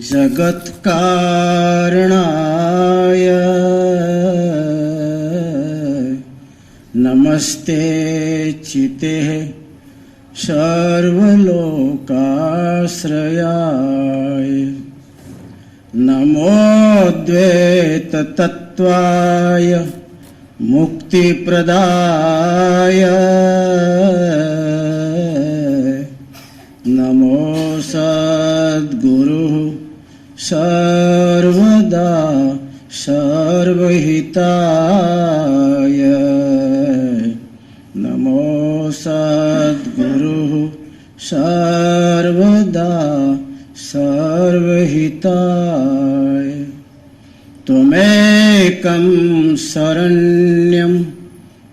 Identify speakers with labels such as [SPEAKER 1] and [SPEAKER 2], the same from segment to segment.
[SPEAKER 1] जगत्कारणाय नमस्ते चिते सर्वलोकाश्रयाय नमोद्वैततत्त्वाय मुक्तिप्रदाय नमो सद्गुरुः सर्वदा सर्वहिताय नमो सद्गुरुः सर्वदा सर्वहिताय त्वमेकं शरण्यं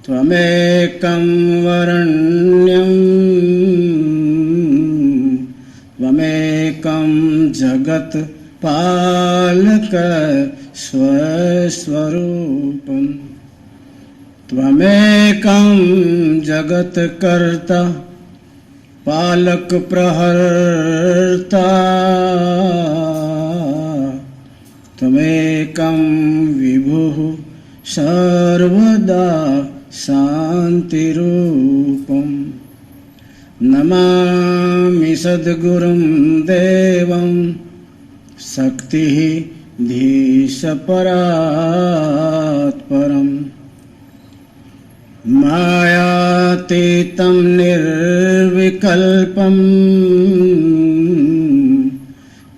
[SPEAKER 1] त्वमेकं वरण्यं त्वमेकं जगत् पालक स्वस्वरूपं त्वमेकं जगत्कर्ता पालक प्रहर्ता त्वमेकं विभुः सर्वदा शान्तिरूपम् नमामि सद्गुरुं देवं शक्तिः धीशपरात्परम् मायातीतं निर्विकल्पं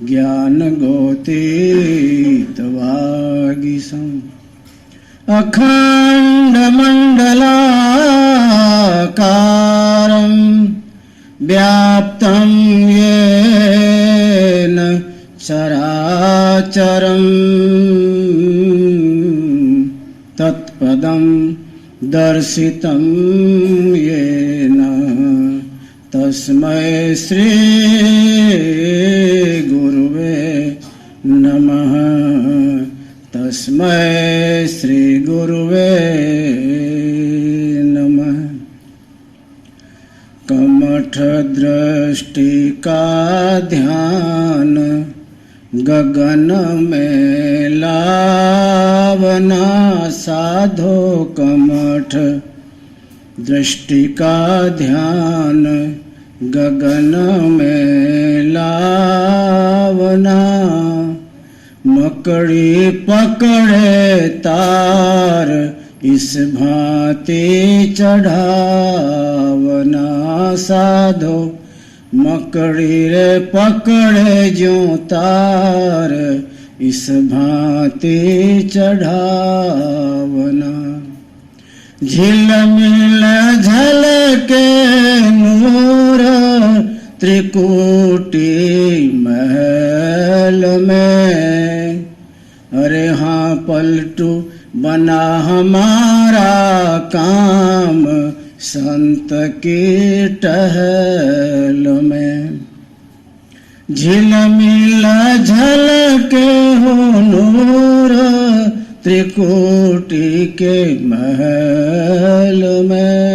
[SPEAKER 1] ज्ञानगोतीतवागीशम् अखण्डमण्डलाकारं व्याप्तं येन चराचरं तत्पदं दर्शितं येन तस्मै श्री गुरुवे नमः तस्मै श्री गुरुवे नमः कमठ दृष्टि का ध्यान गगन में लावना साधो कमठ दृष्टि का ध्यान गगन में लावना मकड़ी पकड़े तार इस भांति चढ़ावना साधो मकड़ी रे पकड़े जो तार इस भांति चढ़ावना झिलमिल झलके नूर त्रिकुटी महल में अरे हाँ पलटू बना हमारा काम संत की टहल में झिलमिल झलके हो नूर त्रिकुटी के महल में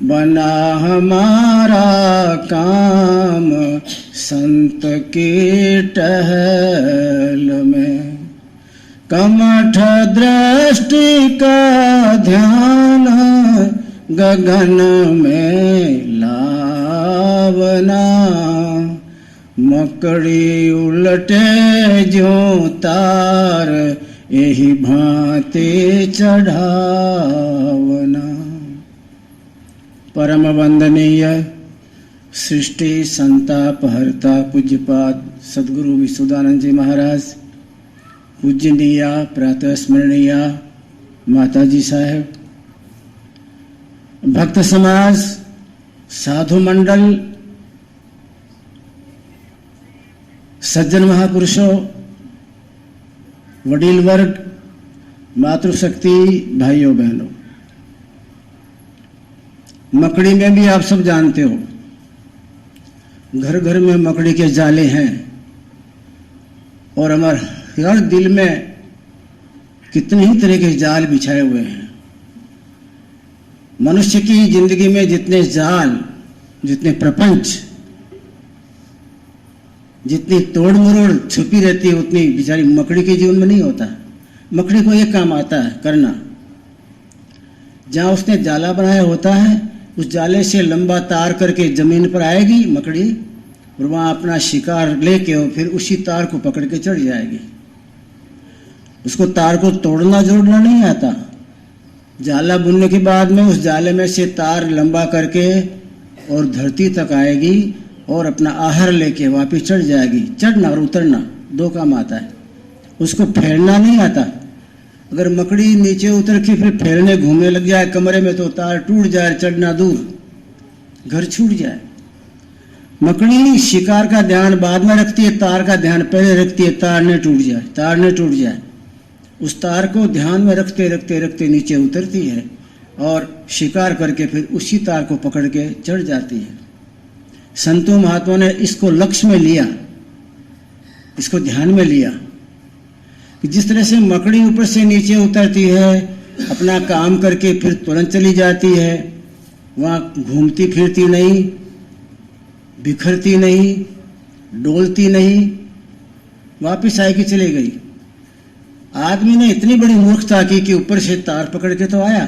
[SPEAKER 1] बना हमारा काम संत की टहल में कमठ दृष्टि का ध्यान गगन में लावना मकड़ी उलटे जो तार यही भांति चढ़ावना। परम वंदनीय सृष्टि संताप हरता पूज्यपाद सद्गुरु विशुद्धानंद जी महाराज, पूजनीय प्रातः स्मरणीय माताजी साहेब, भक्त समाज, साधु मंडल, सज्जन महापुरुषों, वडील वर्ग, मातृशक्ति, भाइयों बहनों, मकड़ी में भी आप सब जानते हो घर घर में मकड़ी के जाले हैं और हमारे हर दिल में कितने ही तरह के जाल बिछाए हुए हैं। मनुष्य की जिंदगी में जितने जाल जितने प्रपंच, जितनी तोड़ मरोड़ छुपी रहती है उतनी बेचारी मकड़ी के जीवन में नहीं होता। मकड़ी को एक काम आता है करना, जहाँ उसने जाला बनाया होता है उस जाले से लंबा तार करके जमीन पर आएगी मकड़ी, और वहाँ अपना शिकार लेके और फिर उसी तार को पकड़ के चढ़ जाएगी। उसको तार को तोड़ना जोड़ना नहीं आता। जाला बुनने के बाद में उस जाले में से तार लंबा करके और धरती तक आएगी और अपना आहार लेके वापस चढ़ जाएगी। चढ़ना और उतरना दो काम आता है, उसको फैलना नहीं आता। अगर मकड़ी नीचे उतर के फिर फैलने घूमने लग जाए कमरे में तो तार टूट जाए, चढ़ना दूर, घर छूट जाए। मकड़ी शिकार का ध्यान बाद में रखती है, तार का ध्यान पहले रखती है, तार न टूट जाए, तार न टूट जाए। उस तार को ध्यान में रखते रखते रखते नीचे उतरती है और शिकार करके फिर उसी तार को पकड़ के चढ़ जाती है। संतों महात्मा ने इसको लक्ष्य में लिया, इसको ध्यान में लिया कि जिस तरह से मकड़ी ऊपर से नीचे उतरती है, अपना काम करके फिर तुरंत चली जाती है, वहाँ घूमती फिरती नहीं, बिखरती नहीं, डोलती नहीं, वापिस आएगी चली गई। आदमी ने इतनी बड़ी मूर्खता की कि ऊपर से तार पकड़ के तो आया।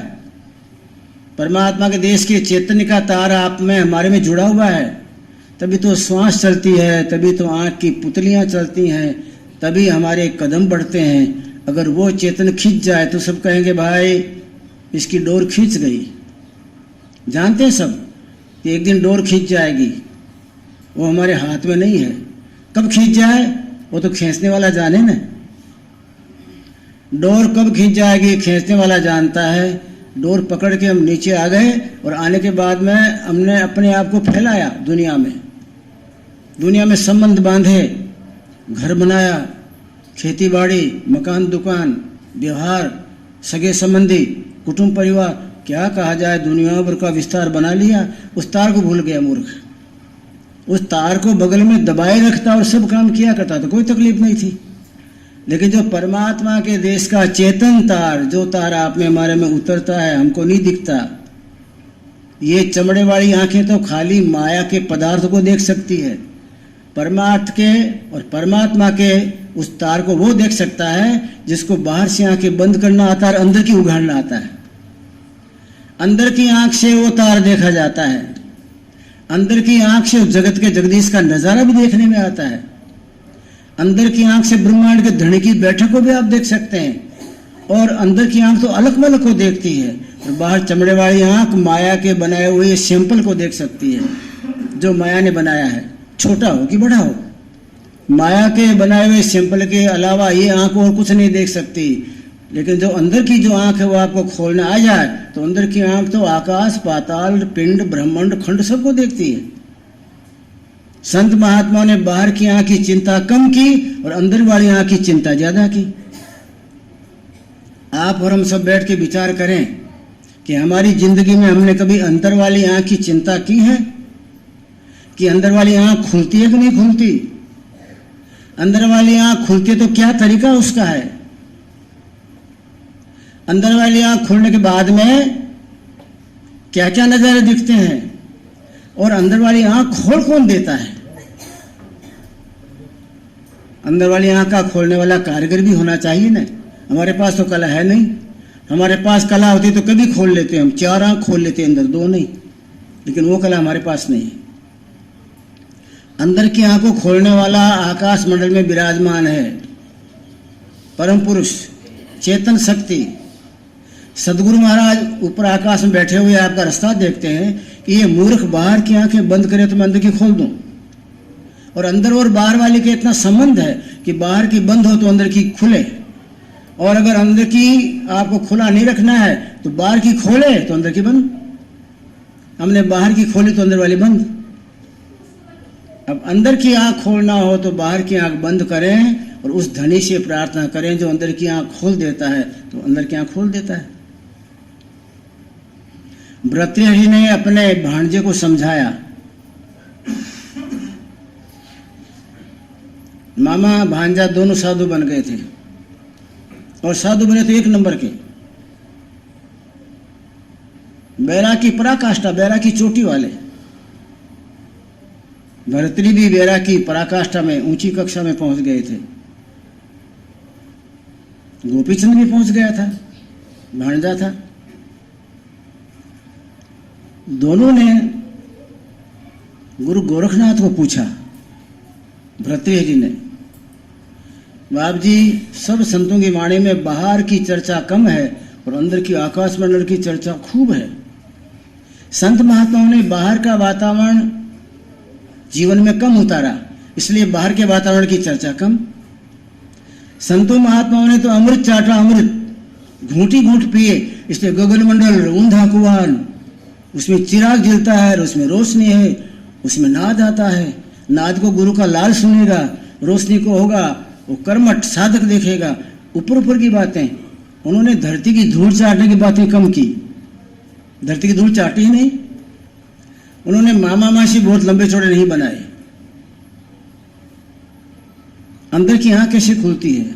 [SPEAKER 1] परमात्मा के देश के चैतन्य का तार आप में हमारे में जुड़ा हुआ है, तभी तो श्वास चलती है, तभी तो आँख की पुतलियाँ चलती हैं, तभी हमारे कदम बढ़ते हैं। अगर वो चेतन खींच जाए तो सब कहेंगे भाई इसकी डोर खींच गई। जानते हैं सब कि एक दिन डोर खींच जाएगी, वो हमारे हाथ में नहीं है। कब खींच जाए वो तो खींचने वाला जाने ना। डोर कब खींच जाएगी खींचने वाला जानता है। डोर पकड़ के हम नीचे आ गए और आने के बाद में हमने अपने आप को फैलाया दुनिया में संबंध बांधे, घर बनाया, खेती बाड़ी, मकान दुकान, व्यवहार, सगे संबंधी, कुटुंब परिवार, क्या कहा जाए, दुनिया भर का विस्तार बना लिया। उस तार को भूल गया मूर्ख। उस तार को बगल में दबाए रखता और सब काम किया करता तो कोई तकलीफ नहीं थी। लेकिन जो परमात्मा के देश का चेतन तार, जो तार आप में हमारे में उतरता है, हमको नहीं दिखता। ये चमड़े वाली आंखें तो खाली माया के पदार्थ को देख सकती है। परमार्थ के और परमात्मा के उस तार को वो देख सकता है जिसको बाहर से आंखें बंद करना आता है और अंदर की उघाड़ना आता है। अंदर की आंख से वो तार देखा जाता है, अंदर की आंख से जगत के जगदीश का नजारा भी देखने में आता है। अंदर की आंख से ब्रह्मांड के धनी की बैठक को भी आप देख सकते हैं। और अंदर की आंख तो अलग मलक को देखती है और बाहर चमड़े वाली आंख माया के बनाए हुए सैंपल को देख सकती है, जो माया ने बनाया है, छोटा हो कि बड़ा हो। माया के बनाए हुए सैंपल के अलावा ये आंख और कुछ नहीं देख सकती। लेकिन जो अंदर की जो आंख है वो आपको खोलना आ जाए तो अंदर की आंख तो आकाश, पाताल, पिंड, ब्रह्मांड, खंड सबको देखती है। संत महात्मा ने बाहर की आंख की चिंता कम की और अंदर वाली आंख की चिंता ज्यादा की। आप और हम सब बैठ के विचार करें कि हमारी जिंदगी में हमने कभी अंदर वाली आंख की चिंता की है कि अंदर वाली आंख खुलती है कि नहीं खुलती। अंदर वाली आंख खुलती है तो क्या तरीका उसका है। अंदर वाली आंख खुलने के बाद में क्या क्या नजारे दिखते हैं और अंदर वाली आंख खोल कौन देता है। अंदर वाली आंख का खोलने वाला कारीगर भी होना चाहिए ना। हमारे पास तो कला है नहीं। हमारे पास कला होती तो कभी खोल लेते हम, 4 आंख खोल लेते अंदर, 2 नहीं। लेकिन वो कला हमारे पास नहीं। अंदर की आंख को खोलने वाला आकाश मंडल में विराजमान है परम पुरुष, चेतन शक्ति। सदगुरु महाराज ऊपर आकाश में बैठे हुए आपका रास्ता देखते हैं कि ये मूर्ख बाहर की आंखें बंद करे तो मैं अंदर की खोल दूं। और अंदर और बाहर वाले के इतना संबंध है कि बाहर की बंद हो तो अंदर की खुले, और अगर अंदर की आपको खुला नहीं रखना है तो बाहर की खोले तो अंदर की बंद। हमने बाहर की खोली तो अंदर वाली बंद। अब अंदर की आंख खोलना हो तो बाहर की आंख बंद करें और उस धनी से प्रार्थना करें जो अंदर की आंख खोल देता है, तो अंदर की आंख खोल देता है। भृतृहरि ने अपने भांजे को समझाया, मामा भांजा दोनों साधु बन गए थे और साधु बने तो 1 नंबर के, बैरा की पराकाष्ठा, बैरा की चोटी वाले। भर्तृ भी वेरा की पराकाष्ठा में ऊंची कक्षा में पहुंच गए थे। गोपीचंद भी पहुंच गया था, भांजा था। दोनों ने गुरु गोरखनाथ को पूछा, भर्तृहरि ने, बाप जी, सब संतों की वाणी में बाहर की चर्चा कम है और अंदर की आकाश मंडल की चर्चा खूब है। संत महात्माओं ने बाहर का वातावरण जीवन में कम उतारा, इसलिए बाहर के वातावरण की चर्चा कम। संतों महात्माओं ने तो अमृत चाटा, अमृत घूंटी घूंट पिए, इसलिए गगन मंडल ऊंधा कुआन, उसमें चिराग जलता है, उसमें रोशनी है, उसमें नाद आता है। नाद को गुरु का लाल सुनेगा, रोशनी को होगा वो कर्मठ साधक देखेगा। ऊपर ऊपर की बातें, उन्होंने धरती की धूल चाटने की बातें कम की। धरती की धूल चाटी ही नहीं। उन्होंने मामा मासी बहुत लंबे चौड़े नहीं बनाए। अंदर की आंख कैसे खुलती है?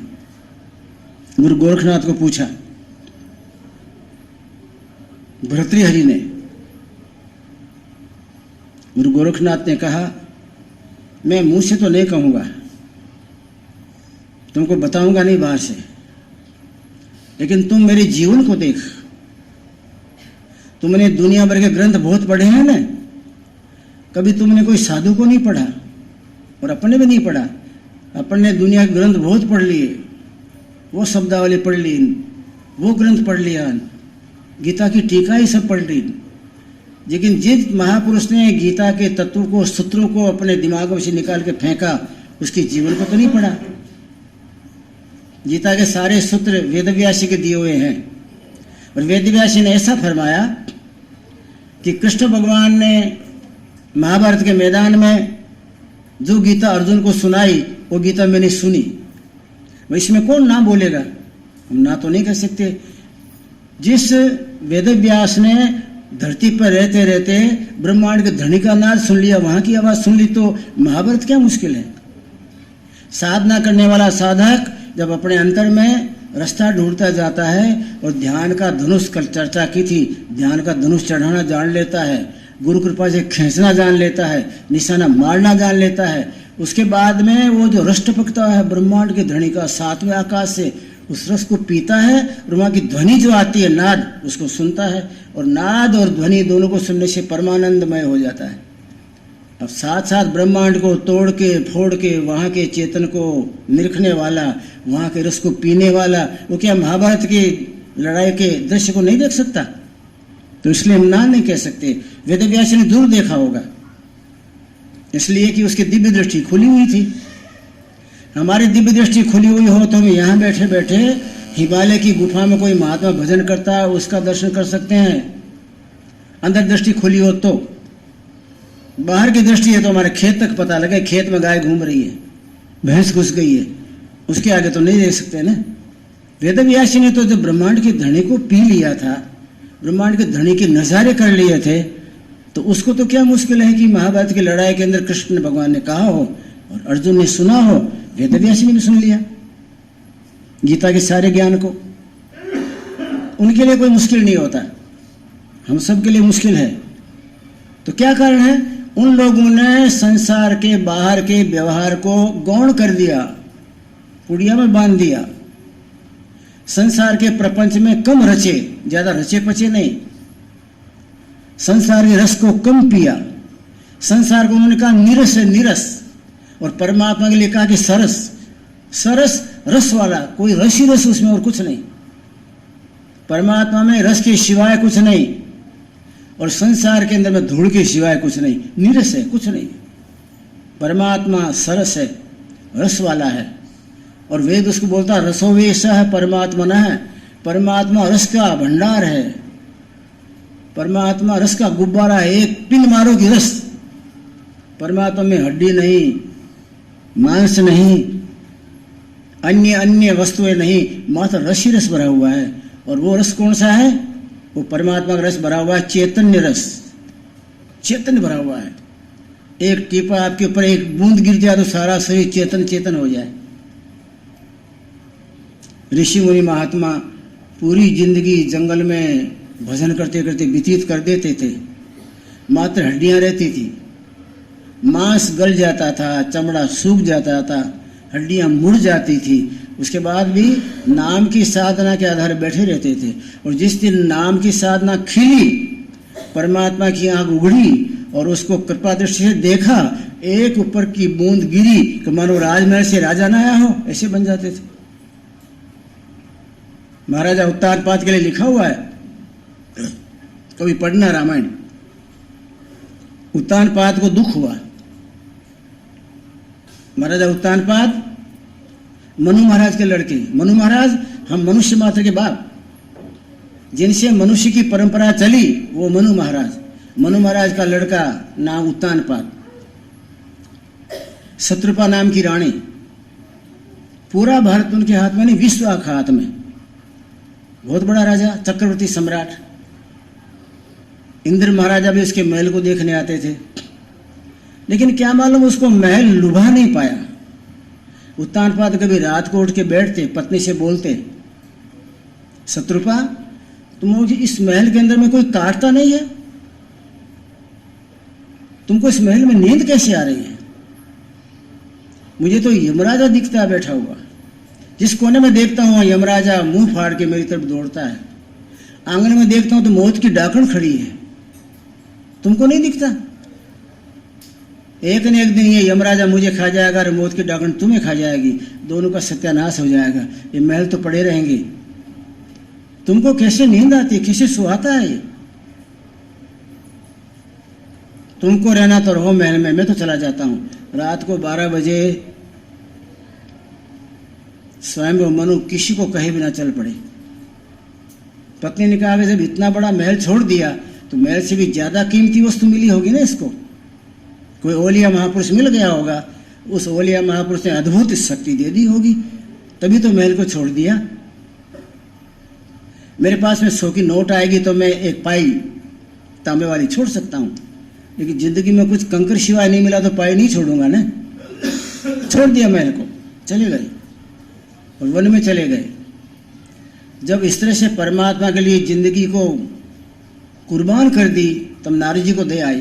[SPEAKER 1] गुरु गोरखनाथ को पूछा भर्तृहरि ने। गुरु गोरखनाथ ने कहा, मैं मुंह से तो नहीं कहूंगा, तुमको बताऊंगा नहीं बाहर से, लेकिन तुम मेरे जीवन को देख। तुमने दुनिया भर के ग्रंथ बहुत पढ़े हैं ना, कभी तुमने कोई साधु को नहीं पढ़ा और अपने भी नहीं पढ़ा। अपन ने दुनिया के ग्रंथ बहुत पढ़ लिए, वो शब्दावली पढ़ ली, वो ग्रंथ पढ़ लिया, गीता की टीका ही सब पढ़ ली, लेकिन जिस महापुरुष ने गीता के तत्वों को, सूत्रों को अपने दिमाग में से निकाल के फेंका, उसके जीवन को तो नहीं पढ़ा। गीता के सारे सूत्र वेदव्यासी के दिए हुए हैं और वेदव्यासी ने ऐसा फरमाया कि कृष्ण भगवान ने महाभारत के मैदान में जो गीता अर्जुन को सुनाई, वो गीता मैंने सुनी। इसमें कौन ना बोलेगा? हम ना तो नहीं कह सकते। जिस वेदव्यास ने धरती पर रहते रहते ब्रह्मांड के धनी का नाद सुन लिया, वहां की आवाज सुन ली, तो महाभारत क्या मुश्किल है? साधना करने वाला साधक जब अपने अंतर में रास्ता ढूंढता जाता है और ध्यान का धनुष, कल चर्चा की थी, ध्यान का धनुष चढ़ाना जान लेता है, गुरु कृपा से खींचना जान लेता है, निशाना मारना जान लेता है, उसके बाद में वो जो रस टपकता है ब्रह्मांड के धनी का 7वें आकाश से, उस रस को पीता है और वहाँ की ध्वनि जो आती है नाद, उसको सुनता है और नाद और ध्वनि दोनों को सुनने से परमानंदमय हो जाता है। अब साथ साथ ब्रह्मांड को तोड़ के फोड़ के वहाँ के चेतन को निरखने वाला, वहाँ के रस को पीने वाला, वो क्या महाभारत की लड़ाई के दृश्य को नहीं देख सकता? तो इसलिए हम ना नहीं कह सकते। वेदव्यास ने दूर देखा होगा, इसलिए कि उसकी दिव्य दृष्टि खुली हुई थी। हमारी दिव्य दृष्टि खुली हुई हो तो हम यहाँ बैठे बैठे हिमालय की गुफा में कोई महात्मा भजन करता है, उसका दर्शन कर सकते हैं। अंदर दृष्टि खुली हो तो। बाहर की दृष्टि है तो हमारे खेत तक पता लगे, खेत में गाय घूम रही है, भैंस घुस गई है, उसके आगे तो नहीं देख सकते ना। वेदव्यासी ने तो जब ब्रह्मांड के धनी को पी लिया था, ब्रह्मांड के धनी के नजारे कर लिए थे, तो उसको तो क्या मुश्किल है कि महाभारत की लड़ाई के अंदर कृष्ण भगवान ने कहा हो और अर्जुन ने सुना हो, वेदव्यासी ने भी सुन लिया गीता के सारे ज्ञान को। उनके लिए कोई मुश्किल नहीं होता, हम सब के लिए मुश्किल है। तो क्या कारण है? उन लोगों ने संसार के बाहर के व्यवहार को गौण कर दिया, पुड़िया में बांध दिया। संसार के प्रपंच में कम रचे, ज्यादा रचे पचे नहीं। संसार के रस को कम पिया। संसार को उन्होंने कहा नीरस है, नीरस, और परमात्मा के लिए कहा कि सरस। सरस रस वाला, कोई रस ही रस उसमें और कुछ नहीं। परमात्मा में रस के सिवाय कुछ नहीं और संसार के अंदर में धूल के सिवाय कुछ नहीं। नीरस है, कुछ नहीं। परमात्मा सरस है, रस वाला है। और वेद उसको बोलता रसोवेश है परमात्मा न है। परमात्मा रस का भंडार है, परमात्मा रस का गुब्बारा है। एक पिन मारो की रस। परमात्मा में हड्डी नहीं, मांस नहीं, अन्य अन्य वस्तुएं नहीं, मात्र रस ही रस भरा हुआ है। और वो रस कौन सा है? वो परमात्मा का रस भरा हुआ है, चैतन्य रस। चैतन्य भरा हुआ है। एक टीपा आपके ऊपर एक बूंद गिर जाए तो सारा शरीर चेतन चेतन हो जाए। ऋषि मुनि महात्मा पूरी जिंदगी जंगल में भजन करते करते व्यतीत कर देते थे, मात्र हड्डियां रहती थी। मांस गल जाता था, चमड़ा सूख जाता था, हड्डियां मुड़ जाती थी, उसके बाद भी नाम की साधना के आधार बैठे रहते थे। और जिस दिन नाम की साधना खिली, परमात्मा की आंख उघड़ी और उसको कृपा दृष्टि से देखा, एक ऊपर की बूंद गिरी कि मानो राजमहल से राजा न आया हो, ऐसे बन जाते थे। महाराजा उत्तानपाद के लिए लिखा हुआ है, कभी पढ़ना रामायण। उत्तानपाद को दुख हुआ। महाराजा उत्तानपाद मनु महाराज के लड़के। मनु महाराज हम मनुष्य मात्र के बाप, जिनसे मनुष्य की परंपरा चली, वो मनु महाराज। मनु महाराज का लड़का नाम उत्तानपाद। शत्रुपा नाम की रानी। पूरा भारत उनके हाथ में नहीं, विश्व के हाथ में। बहुत बड़ा राजा, चक्रवर्ती सम्राट। इंद्र महाराजा भी उसके महल को देखने आते थे, लेकिन क्या मालूम उसको महल लुभा नहीं पाया। उत्तानपाद कभी रात को उठ के बैठते, पत्नी से बोलते, शत्रुपा तुम इस महल के अंदर में कोई काटता नहीं है? तुमको इस महल में नींद कैसे आ रही है? मुझे तो यमराजा दिखता है बैठा हुआ। जिस कोने में देखता हूं यमराजा मुंह फाड़ के मेरी तरफ दौड़ता है। आंगन में देखता हूं तो मौत की डाकण खड़ी है। तुमको नहीं दिखता? एक न एक दिन ये यमराजा मुझे खा जाएगा और मौत की डाकण तुम्हें खा जाएगी। दोनों का सत्यानाश हो जाएगा। ये महल तो पड़े रहेंगे। तुमको कैसे नींद आती है? कैसे सुहाता है ये? तुमको रहना तो रहो महल में, मैं तो चला जाता हूं। रात को 12 बजे स्वयं मनु किसी को कहे बिना चल पड़े। पत्नी ने कहा, जब इतना बड़ा महल छोड़ दिया तो महल से भी ज्यादा कीमती वस्तु मिली होगी ना इसको। कोई ओलिया महापुरुष मिल गया होगा, उस ओलिया महापुरुष ने अद्भुत शक्ति दे दी होगी, तभी तो महल को छोड़ दिया। मेरे पास में 100 की नोट आएगी तो मैं एक पाई तांबे वाली छोड़ सकता हूं, लेकिन जिंदगी में कुछ कंकर सिवाय नहीं मिला तो पाई नहीं छोड़ूंगा ना। छोड़ दिया महल को, चले गए और वन में चले गए। जब इस तरह से परमात्मा के लिए जिंदगी को कुर्बान कर दी, तब नारद जी को दया आई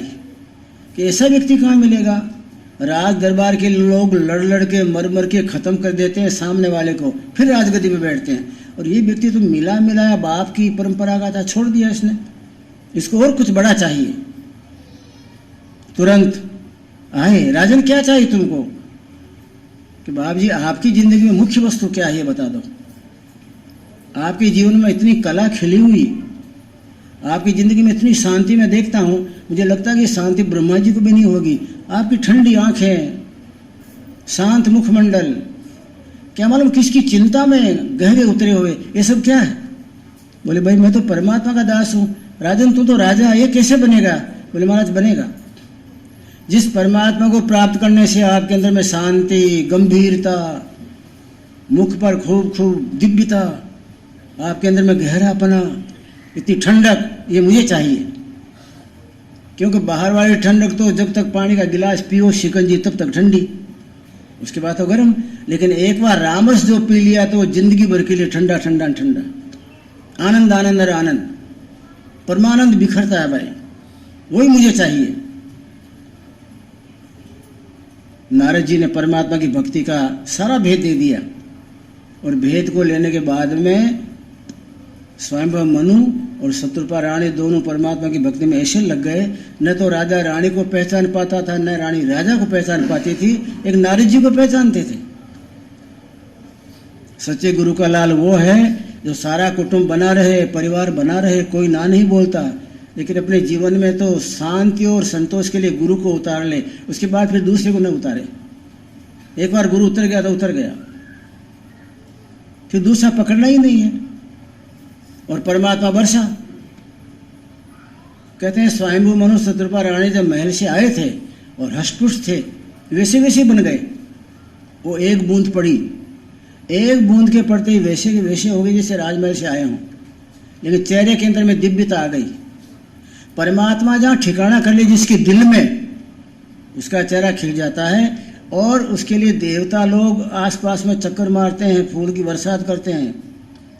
[SPEAKER 1] कि ऐसा व्यक्ति कहाँ मिलेगा। राज दरबार के लोग लड़ लड़ के मर मर के खत्म कर देते हैं सामने वाले को, फिर राजगद्दी पे बैठते हैं, और ये व्यक्ति तो मिला मिलाया बाप की परंपरा का था, छोड़ दिया इसने। इसको और कुछ बड़ा चाहिए। तुरंत आए, राजन क्या चाहिए तुमको? कि बाप जी आपकी जिंदगी में मुख्य वस्तु क्या है ये बता दो। आपके जीवन में इतनी कला खिली हुई, आपकी जिंदगी में इतनी शांति मैं देखता हूं, मुझे लगता है कि शांति ब्रह्मा जी को भी नहीं होगी। आपकी ठंडी आंखें, शांत मुखमंडल, क्या मालूम किसकी चिंता में गहरे उतरे हुए, ये सब क्या है? बोले भाई मैं तो परमात्मा का दास हूं। राजन तू तो राजा, ये कैसे बनेगा? बोले महाराज बनेगा। जिस परमात्मा को प्राप्त करने से आपके अंदर में शांति, गंभीरता, मुख पर खूब खूब दिव्यता, आपके अंदर में गहरापना, इतनी ठंडक, ये मुझे चाहिए। क्योंकि बाहर वाली ठंडक तो जब तक पानी का गिलास पियो शिकंजी तब तक ठंडी, उसके बाद तो गर्म। लेकिन एक बार रामरस जो पी लिया तो जिंदगी भर के लिए ठंडा ठंडा ठंडा, आनंद आनंद और आनंद, परमानंद बिखरता है भाई, वही मुझे चाहिए। नारद जी ने परमात्मा की भक्ति का सारा भेद दे दिया, और भेद को लेने के बाद में स्वयं मनु और शत्रुपा रानी दोनों परमात्मा की भक्ति में ऐसे लग गए, न तो राजा रानी को पहचान पाता था, न रानी राजा को पहचान पाती थी, एक नारद जी को पहचानते थे। सच्चे गुरु का लाल वो है जो सारा कुटुंब बना रहे, परिवार बना रहे, कोई ना नहीं बोलता, लेकिन अपने जीवन में तो शांति और संतोष के लिए गुरु को उतार ले, उसके बाद फिर दूसरे को न उतारे। एक बार गुरु उतर गया तो उतर गया, फिर दूसरा पकड़ना ही नहीं है। और परमात्मा वर्षा, कहते हैं स्वयंभू मनु शत्रुपा रानी जब महल से आए थे और हष्टपुष्ट थे, वैसे वैसे बन गए। वो एक बूंद पड़ी, एक बूंद के पड़ते ही वैसे के वैसे हो गए जैसे राजमहल से आए हों, लेकिन चेहरे के अंदर में दिव्यता आ गई। परमात्मा जहाँ ठिकाना कर ले जिसके दिल में, उसका चेहरा खिल जाता है, और उसके लिए देवता लोग आसपास में चक्कर मारते हैं, फूल की बरसात करते हैं।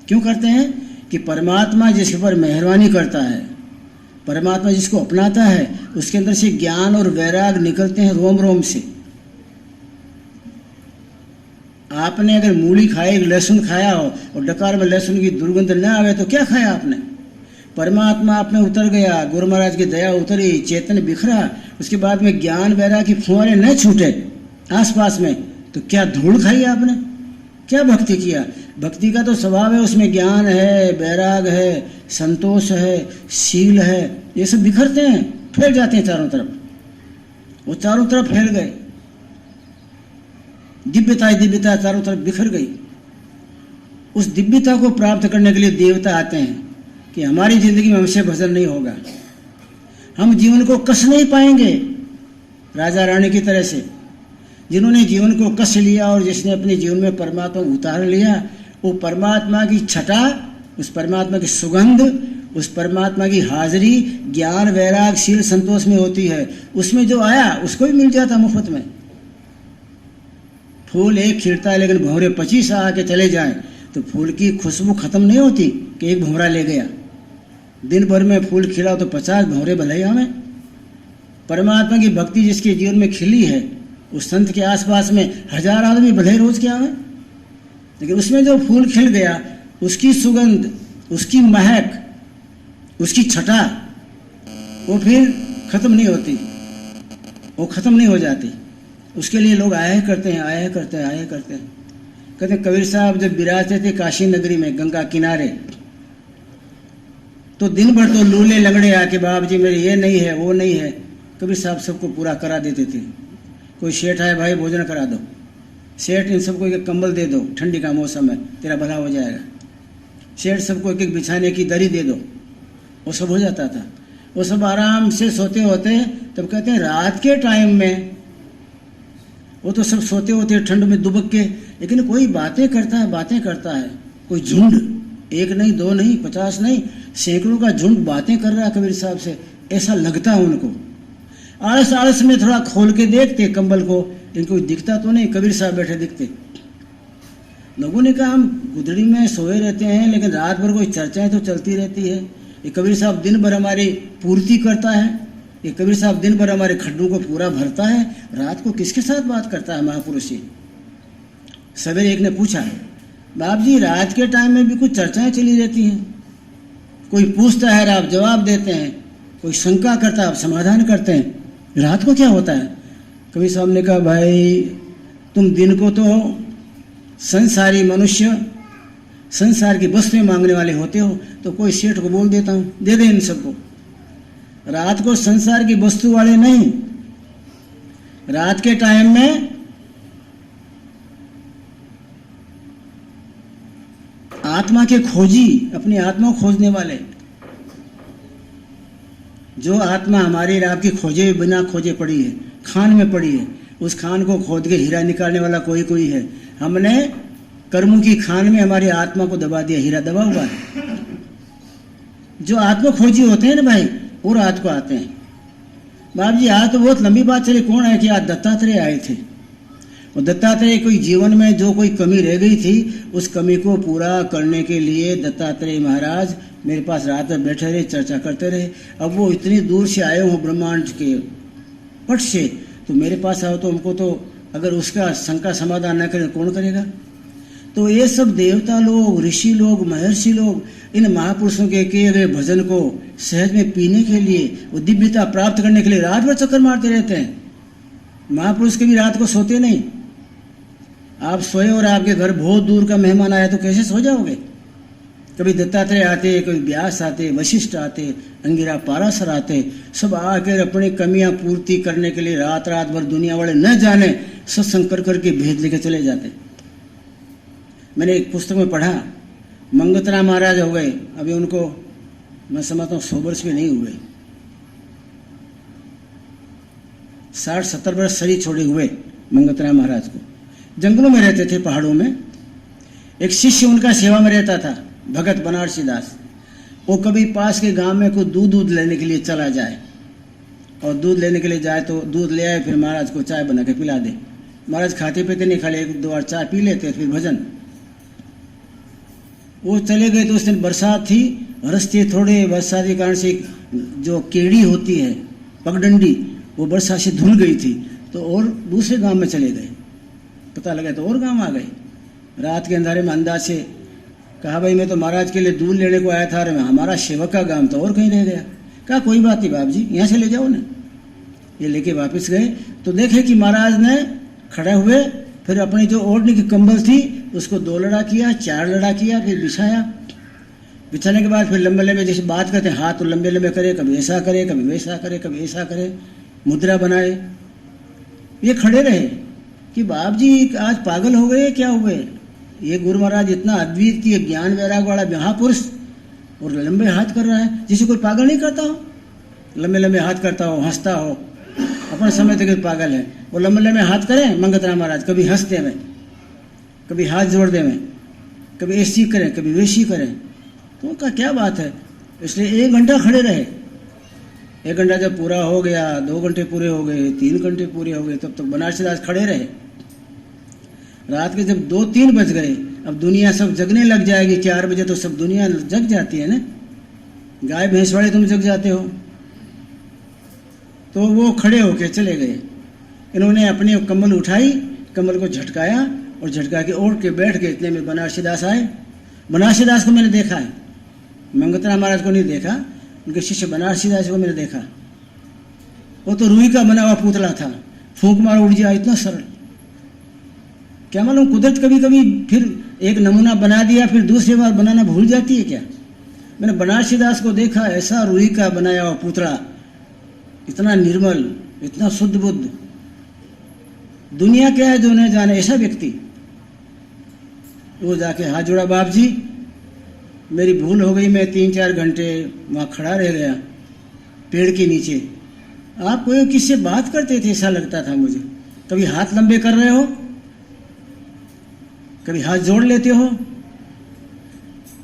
[SPEAKER 1] क्यों करते हैं? कि परमात्मा जिसके पर मेहरबानी करता है, परमात्मा जिसको अपनाता है उसके अंदर से ज्ञान और वैराग निकलते हैं रोम रोम से। आपने अगर मूली खाई, लहसुन खाया हो और डकार में लहसुन की दुर्गंध न आवे तो क्या खाया आपने? परमात्मा आप में उतर गया, गुरु महाराज की दया उतरी, चेतन बिखरा, उसके बाद में ज्ञान वैराग की फुहारे न छूटे आसपास में, तो क्या धूल खाई आपने? क्या भक्ति किया? भक्ति का तो स्वभाव है, उसमें ज्ञान है, वैराग है, संतोष है, शील है, ये सब बिखरते हैं, फैल जाते हैं चारों तरफ। वो चारों तरफ फैल गए, दिव्यता चारों तरफ बिखर गई। उस दिव्यता को प्राप्त करने के लिए देवता आते हैं कि हमारी जिंदगी में हमसे भजन नहीं होगा, हम जीवन को कस नहीं पाएंगे। राजा रानी की तरह से जिन्होंने जीवन को कस लिया और जिसने अपने जीवन में परमात्मा उतार लिया, वो परमात्मा की छटा, उस परमात्मा की सुगंध, उस परमात्मा की हाजिरी ज्ञान वैराग शील संतोष में होती है। उसमें जो आया उसको भी मिल जाता मुफ्त में। फूल एक खिलता है लेकिन भंवरे 25 आके चले जाएं तो फूल की खुशबू खत्म नहीं होती कि एक भंवरा ले गया। दिन भर में फूल खिला तो 50 भंवरे भले हमें। परमात्मा की भक्ति जिसके जीवन में खिली है, उस संत के आसपास में 1000 आदमी भले रोज क्या हमें, लेकिन उसमें जो फूल खिल गया उसकी सुगंध, उसकी महक, उसकी छटा वो फिर खत्म नहीं होती, वो खत्म नहीं हो जाती। उसके लिए लोग आया करते हैं। कहते हैं कबीर साहब जब विराजते थे काशी नगरी में गंगा किनारे, तो दिन भर तो लूले लंगड़े आके बाप जी मेरे ये नहीं है वो नहीं है, कबीर साहब सबको पूरा करा देते थे। कोई सेठ आए, भाई भोजन करा दो, सेठ इन सबको एक कंबल दे दो, ठंडी का मौसम है तेरा भला हो जाएगा। सेठ सबको एक बिछाने की दरी दे दो, वो सब हो जाता था। वो सब आराम से सोते होते। तब कहते हैं रात के टाइम में वो तो सब सोते होते ठंड में दुबक के, लेकिन कोई बातें करता है। कोई झुंड, एक नहीं दो नहीं 50 नहीं, सैकड़ों का झुंड बातें कर रहा है कबीर साहब से, ऐसा लगता है उनको। आलस में थोड़ा खोल के देखते कंबल को, इनको दिखता तो नहीं, कबीर साहब बैठे दिखते। लोगों ने कहा हम गुदड़ी में सोए रहते हैं लेकिन रात भर कोई चर्चाएं तो चलती रहती है। ये कबीर साहब दिन भर हमारी पूर्ति करता है, ये कबीर साहब दिन भर हमारे खड्डों को पूरा भरता है, रात को किसके साथ बात करता है महापुरुष जी। सवेरे एक ने पूछा, बाप जी रात के टाइम में भी कुछ चर्चाएं चली रहती हैं, कोई पूछता है आप जवाब देते हैं, कोई शंका करता है आप समाधान करते हैं, रात को क्या होता है? कबीर साहब ने कहा भाई तुम दिन को तो संसारी मनुष्य, संसार की वस्तुएं मांगने वाले होते हो, तो कोई सेठ को बोल देता हूँ दे दे इन सबको। रात को संसार की वस्तु वाले नहीं, रात के टाइम में आत्मा के खोजी, अपनी आत्मा को खोजने वाले, जो आत्मा हमारी रात की खोजे बिना खोजे पड़ी है, खान में पड़ी है, उस खान को खोद के हीरा निकालने वाला कोई है। हमने कर्मों की खान में हमारी आत्मा को दबा दिया, हीरा दबा हुआ है। जो आत्मा खोजी होते हैं ना भाई, वो रात को आते हैं। बाप जी आज तो बहुत लंबी बात चली, कौन है कि आज दत्तात्रेय आए थे, और दत्तात्रेय कोई जीवन में जो कोई कमी रह गई थी उस कमी को पूरा करने के लिए दत्तात्रेय महाराज मेरे पास रात में बैठे रहे, चर्चा करते रहे। अब वो इतनी दूर से आए हो ब्रह्मांड के पट से, तो मेरे पास आओ तो हमको तो अगर उसका शंका समाधान न करें कौन करेगा। तो ये सब देवता लोग, ऋषि लोग, महर्षि लोग इन महापुरुषों के किए गए भजन को सहज में पीने के लिए, वो दिव्यता प्राप्त करने के लिए रात भर चक्कर मारते रहते हैं। महापुरुष कभी रात को सोते नहीं। आप सोए और आपके घर बहुत दूर का मेहमान आया तो कैसे सो जाओगे? कभी दत्तात्रेय आते, कभी व्यास आते, वशिष्ठ आते, अंगिरा पाराशर आते, सब आकर अपनी कमियां पूर्ति करने के लिए रात भर दुनिया वाले न जाने सत्संग कर करके भेद लेके चले जाते। मैंने एक पुस्तक में पढ़ा, मंगतराम महाराज हो गए, अभी उनको मैं समझता हूँ 100 वर्ष भी नहीं हुए, 60-70 वर्ष शरीर छोड़े हुए मंगतराम महाराज को। जंगलों में रहते थे, पहाड़ों में। एक शिष्य उनका सेवा में रहता था, भगत बनारसी दास। वो कभी पास के गांव में कोई दूध लेने के लिए चला जाए, और दूध लेने के लिए जाए तो दूध ले आए, फिर महाराज को चाय बना के पिला दे। महाराज खाते पीते नहीं, खाली 1-2 बार चाय पी लेते, फिर भजन। वो चले गए तो उस दिन बरसात थी रस्ते थोड़े, वर्षा के कारण से जो केड़ी होती है पगडंडी, वो वर्षा से धुल गई थी, तो और दूसरे गांव में चले गए। पता लगा तो और गांव आ गए। रात के अंधारे में अंदाज से कहा भाई मैं तो महाराज के लिए दूध लेने को आया था, अरे हमारा सेवक का गांव तो और कहीं रह गया। कहा कोई बात नहीं बाप जी, यहाँ से ले जाओ ना। ये लेके वापस गए तो देखे कि महाराज ने खड़े हुए फिर अपनी जो ओढ़ने की कंबल थी उसको 2 लड़ा किया, 4 लड़ा किया, फिर बिछाया। बिछाने के बाद फिर लंबे लंबे जैसे बात करते हैं, हाथ तो लंबे लंबे करे, कभी ऐसा करे, कभी वैसा करे, कभी ऐसा करे, मुद्रा बनाए। ये खड़े रहे कि बाप जी आज पागल हो गए, क्या हुए? ये गुरु महाराज इतना अद्वितीय ज्ञान वैराग वाला महापुरुष और लंबे हाथ कर रहा है, जिसे कोई पागल नहीं करता हो। लंबे लंबे हाथ करता हो, हंसता हो, अपने समय तक पागल है। वो लंबे लंबे हाथ करें मंगतराम महाराज, कभी हंसते में, कभी हाथ जोड़ दे में, कभी ऐसी करें, कभी वैसी करें। तो उनका क्या बात है? इसलिए 1 घंटा खड़े रहे। 1 घंटा जब पूरा हो गया, 2 घंटे पूरे हो गए, 3 घंटे पूरे हो गए, तब तक बनारसी दास खड़े रहे। रात के जब 2-3 बज गए, अब दुनिया सब जगने लग जाएगी। 4 बजे तो सब दुनिया जग जाती है ना, गाय भैंस वाले तुम जग जाते हो। तो वो खड़े होके चले गए। इन्होंने अपनी कम्बल उठाई, कम्बल को झटकाया और झटका के ओढ़ के बैठ गए। इतने में बनारसी दास आए। बनारसी दास को मैंने देखा है, मंगतराम महाराज को नहीं देखा, उनके शिष्य बनारसी दास को मैंने देखा। वो तो रुई का बना हुआ पुतला था, फूंक मार उड़ जाए, इतना सरल। क्या मालूम कुदरत कभी कभी फिर एक नमूना बना दिया, फिर दूसरी बार बनाना भूल जाती है क्या? मैंने बनारसी दास को देखा, ऐसा रुई का बनाया हुआ पुतला, इतना निर्मल, इतना शुद्ध बुद्ध। दुनिया क्या है जो न जाने, ऐसा व्यक्ति। वो जाके हाथ जोड़ा, बाप जी मेरी भूल हो गई, मैं 3-4 घंटे वहाँ खड़ा रह गया पेड़ के नीचे। आप कोई किससे बात करते थे ऐसा लगता था मुझे। कभी हाथ लंबे कर रहे हो, कभी हाथ जोड़ लेते हो,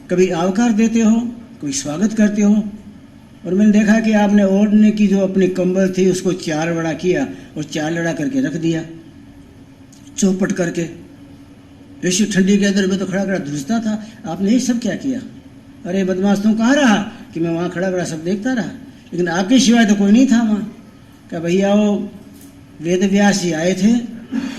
[SPEAKER 1] कभी आवकार देते हो, कभी स्वागत करते हो। और मैंने देखा कि आपने ओढ़ने की जो अपनी कंबल थी उसको 4 लड़ा किया और 4 लड़ा करके रख दिया चौपट करके। ऐसी ठंडी के अंदर में तो खड़ा खड़ा धुसता था, आपने ये सब क्या किया? अरे बदमाश तुम कहाँ रहा? कि मैं वहाँ खड़ा खड़ा सब देखता रहा, लेकिन आपके सिवाय तो कोई नहीं था वहाँ। क्या भैया वो वेद व्यास जी आए थे,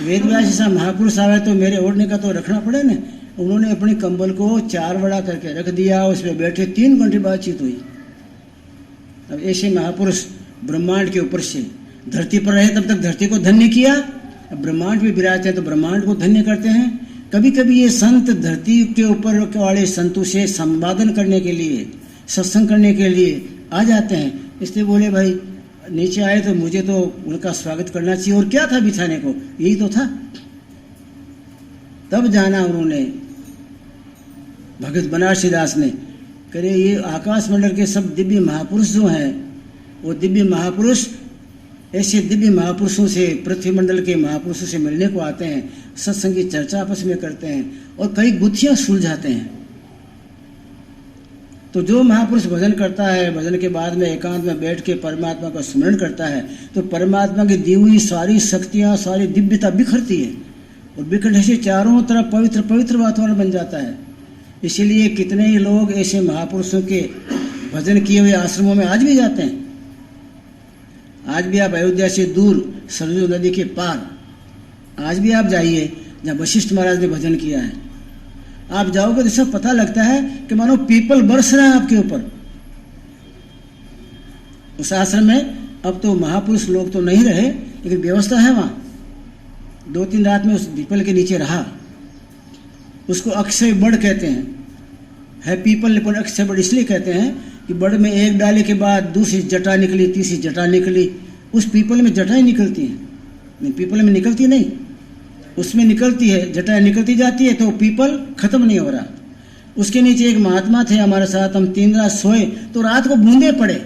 [SPEAKER 1] वेद व्यास जैसा महापुरुष आए तो मेरे ओढ़ने का तो रखना पड़े ना। उन्होंने अपनी कंबल को 4 बड़ा करके रख दिया, उसमें बैठे 3 घंटे बातचीत हुई। अब ऐसे महापुरुष ब्रह्मांड के ऊपर से धरती पर रहे, तब तक धरती को धन्य किया, अब ब्रह्मांड में विराजते हैं तो ब्रह्मांड को धन्य करते हैं। कभी कभी ये संत धरती के ऊपर वाले संतों से संवादन करने के लिए, सत्संग करने के लिए आ जाते हैं। इसलिए बोले भाई नीचे आए तो मुझे तो उनका स्वागत करना चाहिए। और क्या था बिछाने को, यही तो था। तब जाना उन्होंने, भगत बनारसी दास ने, करे ये आकाश मंडल के सब दिव्य महापुरुष जो हैं, वो दिव्य महापुरुष ऐसे दिव्य महापुरुषों से, पृथ्वी मंडल के महापुरुषों से मिलने को आते हैं, सत्संग की चर्चा आपस में करते हैं और कई गुत्थियां सुलझाते हैं। तो जो महापुरुष भजन करता है, भजन के बाद में एकांत में बैठ के परमात्मा का स्मरण करता है, तो परमात्मा की दी हुई सारी शक्तियां, सारी दिव्यता बिखरती है और बिखरने से चारों तरफ पवित्र पवित्र वातावरण बन जाता है। इसीलिए कितने ही लोग ऐसे महापुरुषों के भजन किए हुए आश्रमों में आज भी जाते हैं। आज भी आप अयोध्या से दूर सरजू नदी के पार आज भी आप जाइए, जहाँ वशिष्ठ महाराज ने भजन किया है, आप जाओगे तो सब पता लगता है कि मानो पीपल बरस रहा है आपके ऊपर। उस आश्रम में अब तो महापुरुष लोग तो नहीं रहे, लेकिन व्यवस्था है वहाँ। 2-3 रात में उस पीपल के नीचे रहा। उसको अक्षय बड़ कहते हैं, है पीपल पर अक्षय बड़ इसलिए कहते हैं कि बड़ में एक डाले के बाद दूसरी जटा निकली, तीसरी जटा निकली। उस पीपल में जटाएं निकलती हैं, नहीं पीपल में निकलती नहीं, उसमें निकलती है, जटाएं निकलती जाती है, तो पीपल खत्म नहीं हो रहा। उसके नीचे एक महात्मा थे हमारे साथ, हम 3 रात सोए तो रात को बूंदे पड़े।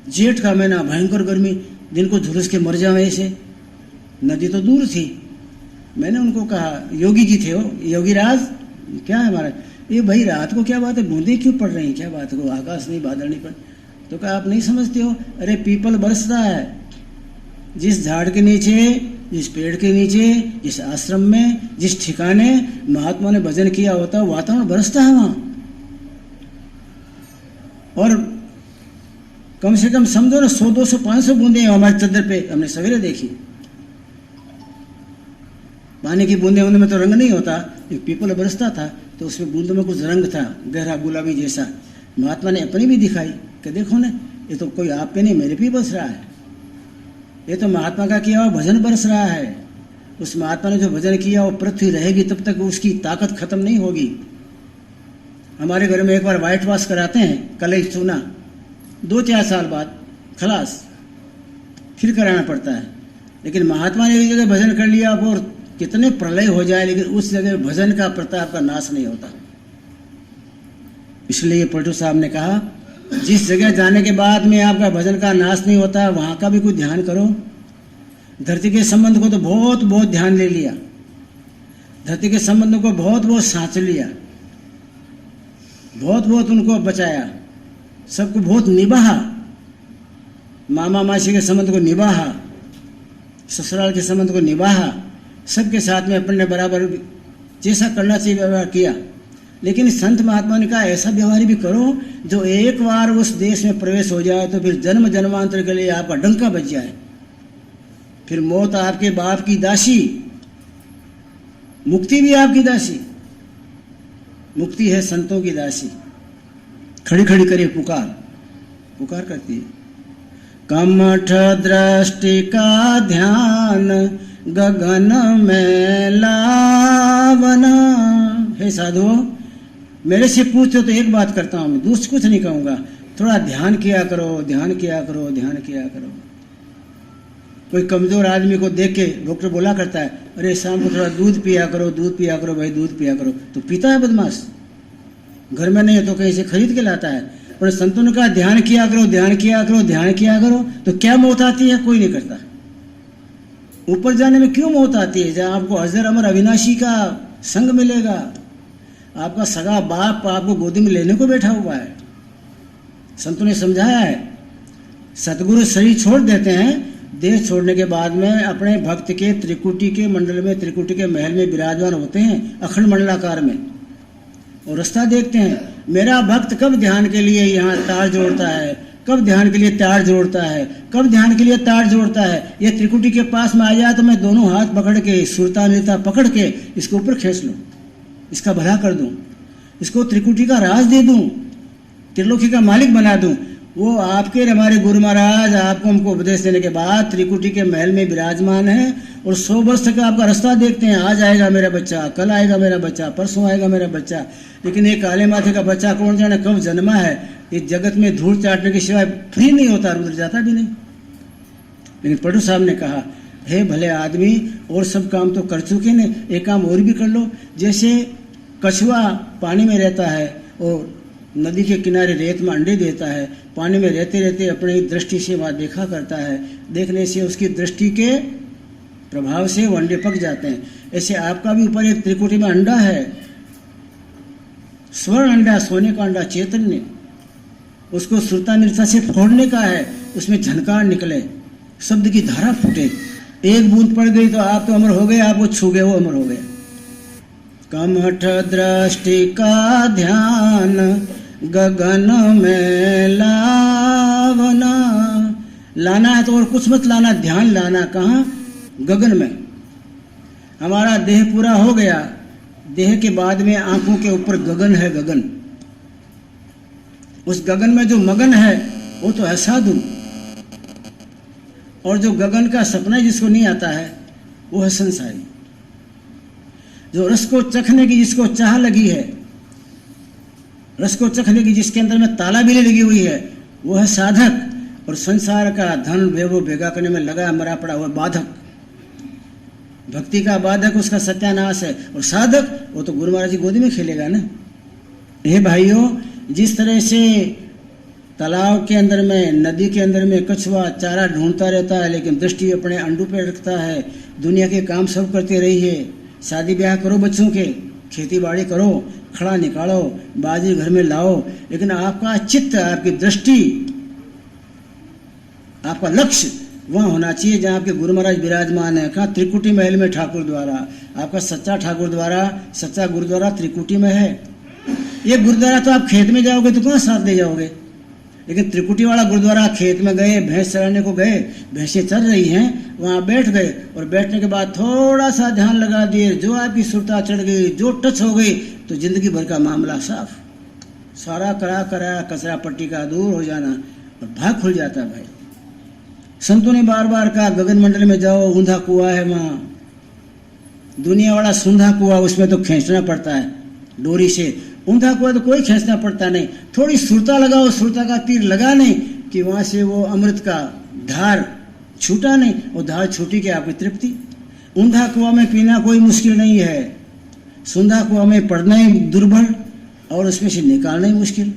[SPEAKER 1] जेठ का महीना, भयंकर गर्मी, दिन को झुलस के मर जाए ऐसे। नदी तो दूर थी। मैंने उनको कहा, योगी जी थे वो, योगी राज क्या है हमारा, ये भाई रात को क्या बात है, बूंदे क्यों पड़ रही, क्या बात है, आकाश नहीं, बादल नहीं पड़। तो कहा आप नहीं समझते हो, अरे पीपल बरस रहा है। जिस झाड़ के नीचे, जिस पेड़ के नीचे, जिस आश्रम में, जिस ठिकाने महात्मा ने भजन किया होता है, वातावरण बरसता है वहाँ। और कम से कम समझो ना 100, 200, 500 बूंदे हमारे चद्दर पे हमने सवेरे देखी। पानी की बूंदे उनमें तो रंग नहीं होता, एक पीपल बरसता था तो उसमें बूंदों में कुछ रंग था, गहरा गुलाबी जैसा। महात्मा ने अपनी भी दिखाई कि देखो ना, ये तो कोई आप पे नहीं मेरे पे बरस रहा है, ये तो महात्मा का किया हुआ भजन बरस रहा है। उस महात्मा ने जो भजन किया वो पृथ्वी रहेगी तब तक उसकी ताकत खत्म नहीं होगी। हमारे घर में एक बार व्हाइट वॉश कराते हैं, कलई चूना, 2-4 साल बाद खलास, फिर कराना पड़ता है। लेकिन महात्मा ने एक जगह भजन कर लिया और कितने प्रलय हो जाए, लेकिन उस जगह भजन का प्रताप का नाश नहीं होता। इसलिए पलटू साहब ने कहा, जिस जगह जाने के बाद में आपका भजन का नाश नहीं होता वहां का भी कुछ ध्यान करो। धरती के संबंध को तो बहुत बहुत ध्यान ले लिया, धरती के संबंधों को बहुत बहुत सांच लिया, बहुत बहुत उनको बचाया, सबको बहुत निभाहा, मामा मासी के संबंध को निभाहा, ससुराल के संबंध को निभाहा, सबके साथ में अपने बराबर जैसा करना चाहिए व्यवहार किया। लेकिन संत महात्मा ने कहा ऐसा व्यवहार भी करो जो एक बार उस देश में प्रवेश हो जाए तो फिर जन्म जन्मांतर के लिए आपका डंका बच जाए, फिर मौत आपके बाप की दासी, मुक्ति भी आपकी दासी। मुक्ति है संतों की दासी। खड़ी खड़ी करे पुकार, पुकार करती है। कमठ दृष्टि का ध्यान गगन में लावना। हे साधुओं, मेरे से पूछते तो एक बात करता हूं मैं, दूसरा कुछ नहीं कहूंगा। थोड़ा ध्यान किया करो, ध्यान किया करो, ध्यान किया करो। कोई कमजोर आदमी को देख के डॉक्टर बोला करता है, अरे शाम को थोड़ा दूध पिया करो, दूध पिया करो भाई, दूध पिया करो। तो पीता है बदमाश, घर में नहीं है तो कहीं से खरीद के लाता है। पर संतों ने कहा ध्यान किया करो, ध्यान किया करो, ध्यान किया करो। तो क्या मौत आती है? कोई नहीं करता। ऊपर जाने में क्यों मौत आती है? जहां आपको अजर अमर अविनाशी का संग मिलेगा, आपका सगा बाप आपको गोदी में लेने को बैठा हुआ है। संतों ने समझाया है, सतगुरु शरीर छोड़ देते हैं, देह छोड़ने के बाद में अपने भक्त के त्रिकुटी के मंडल में, त्रिकुटी के महल में विराजमान होते हैं अखंड मंडलाकार में, और रास्ता देखते हैं मेरा भक्त कब ध्यान के लिए यहाँ तार जोड़ता है, कब ध्यान के लिए तार जोड़ता है, कब ध्यान के लिए तार जोड़ता है। ये त्रिकुटी के पास में आ जाए तो मैं दोनों हाथ पकड़ के, सुरता निरता पकड़ के इसको ऊपर खींच लूँ, इसका भला कर दूं, इसको त्रिकुटी का राज दे दूं, त्रिलोकी का मालिक बना दूं। वो आपके हमारे गुरु महाराज आपको हमको उपदेश देने के बाद त्रिकुटी के महल में विराजमान है और 100 वर्ष तक आपका रास्ता देखते हैं। आज आएगा मेरा बच्चा, कल आएगा मेरा बच्चा, परसों आएगा मेरा बच्चा। लेकिन एक काले माथे का बच्चा कौन जाने कब जन्मा है, इस जगत में धूल चाटने के सिवाय फ्री नहीं होता, उधर जाता भी नहीं। लेकिन पटू साहब ने कहा, हे भले आदमी, और सब काम तो कर चुके ने, एक काम और भी कर लो। जैसे कछुआ पानी में रहता है और नदी के किनारे रेत में अंडे देता है, पानी में रहते रहते अपनी दृष्टि से वहाँ देखा करता है, देखने से उसकी दृष्टि के प्रभाव से वो अंडे पक जाते हैं। ऐसे आपका भी ऊपर एक त्रिकुटी में अंडा है, स्वर्ण अंडा, सोने का अंडा, चैतन्य, उसको सुरता निरता से फोड़ने का है, उसमें झनकार निकले, शब्द की धारा फूटे, एक बूंद पड़ गई तो आप तो अमर हो गए, आपको छू गए वो अमर हो गए। कमठ दृष्टि का ध्यान गगन में लावना। लाना है तो और कुछ मत लाना, ध्यान लाना कहाँ? गगन में। हमारा देह पूरा हो गया, देह के बाद में आंखों के ऊपर गगन है, गगन। उस गगन में जो मगन है वो तो है साधु, और जो गगन का सपना जिसको नहीं आता है वो है संसारी। जो रस को चखने की जिसको चाह लगी है, रस को चखने की जिसके अंदर में ताला भी लगी हुई है, वो है साधक। और संसार का धन वैभव भेगा करने में लगा मरा पड़ा हुआ बाधक। भक्ति का बाधक उसका सत्यानाश है, और साधक वो तो गुरु महाराज जी गोदी में खेलेगा ना। हे भाइयों, जिस तरह से तालाब के अंदर में, नदी के अंदर में कछुआ चारा ढूंढता रहता है लेकिन दृष्टि अपने अंडों पे रखता है, दुनिया के काम सब करते रहिए, शादी ब्याह करो बच्चों के, खेती बाड़ी करो, खड़ा निकालो, बाजी घर में लाओ, लेकिन आपका चित्त, आपकी दृष्टि, आपका लक्ष्य वहाँ होना चाहिए जहाँ आपके गुरु महाराज विराजमान है। कहाँ? त्रिकुटी महल में ठाकुर द्वारा। आपका सच्चा ठाकुर द्वारा, सच्चा गुरुद्वारा त्रिकुटी में है। ये गुरुद्वारा तो आप खेत में जाओगे तो कहाँ साथ ले जाओगे? लेकिन त्रिकुटी वाला गुरुद्वारा खेत में गए, भैंस चराने को गए, भैंसें चल रही हैं, वहाँ बैठ गए और बैठने के बाद थोड़ा सा ध्यान लगा दिए, जो आपकी सुरता चढ़ गई, जो टच हो गई, तो जिंदगी भर का मामला साफ, सारा कराया कचरा पट्टी का दूर हो जाना और भाग खुल जाता। भाई संतों ने बार बार कहा गगन मंडल में जाओ, ऊंधा कुआं है वहाँ, दुनिया वाला सूंधा कुआं, उसमें तो खींचना पड़ता है डोरी से, ऊंधा कुआं तो कोई खींचना पड़ता नहीं, थोड़ी सुरता लगाओ, सुरता का तीर लगा नहीं कि वहां से वो अमृत का धार छूटा नहीं, वो धार छूटी कि आपकी तृप्ति। ऊंधा कुआं में पीना कोई मुश्किल नहीं है, सूंधा कुआं में पड़ना ही दुर्बल और उसमें से निकालना ही मुश्किल।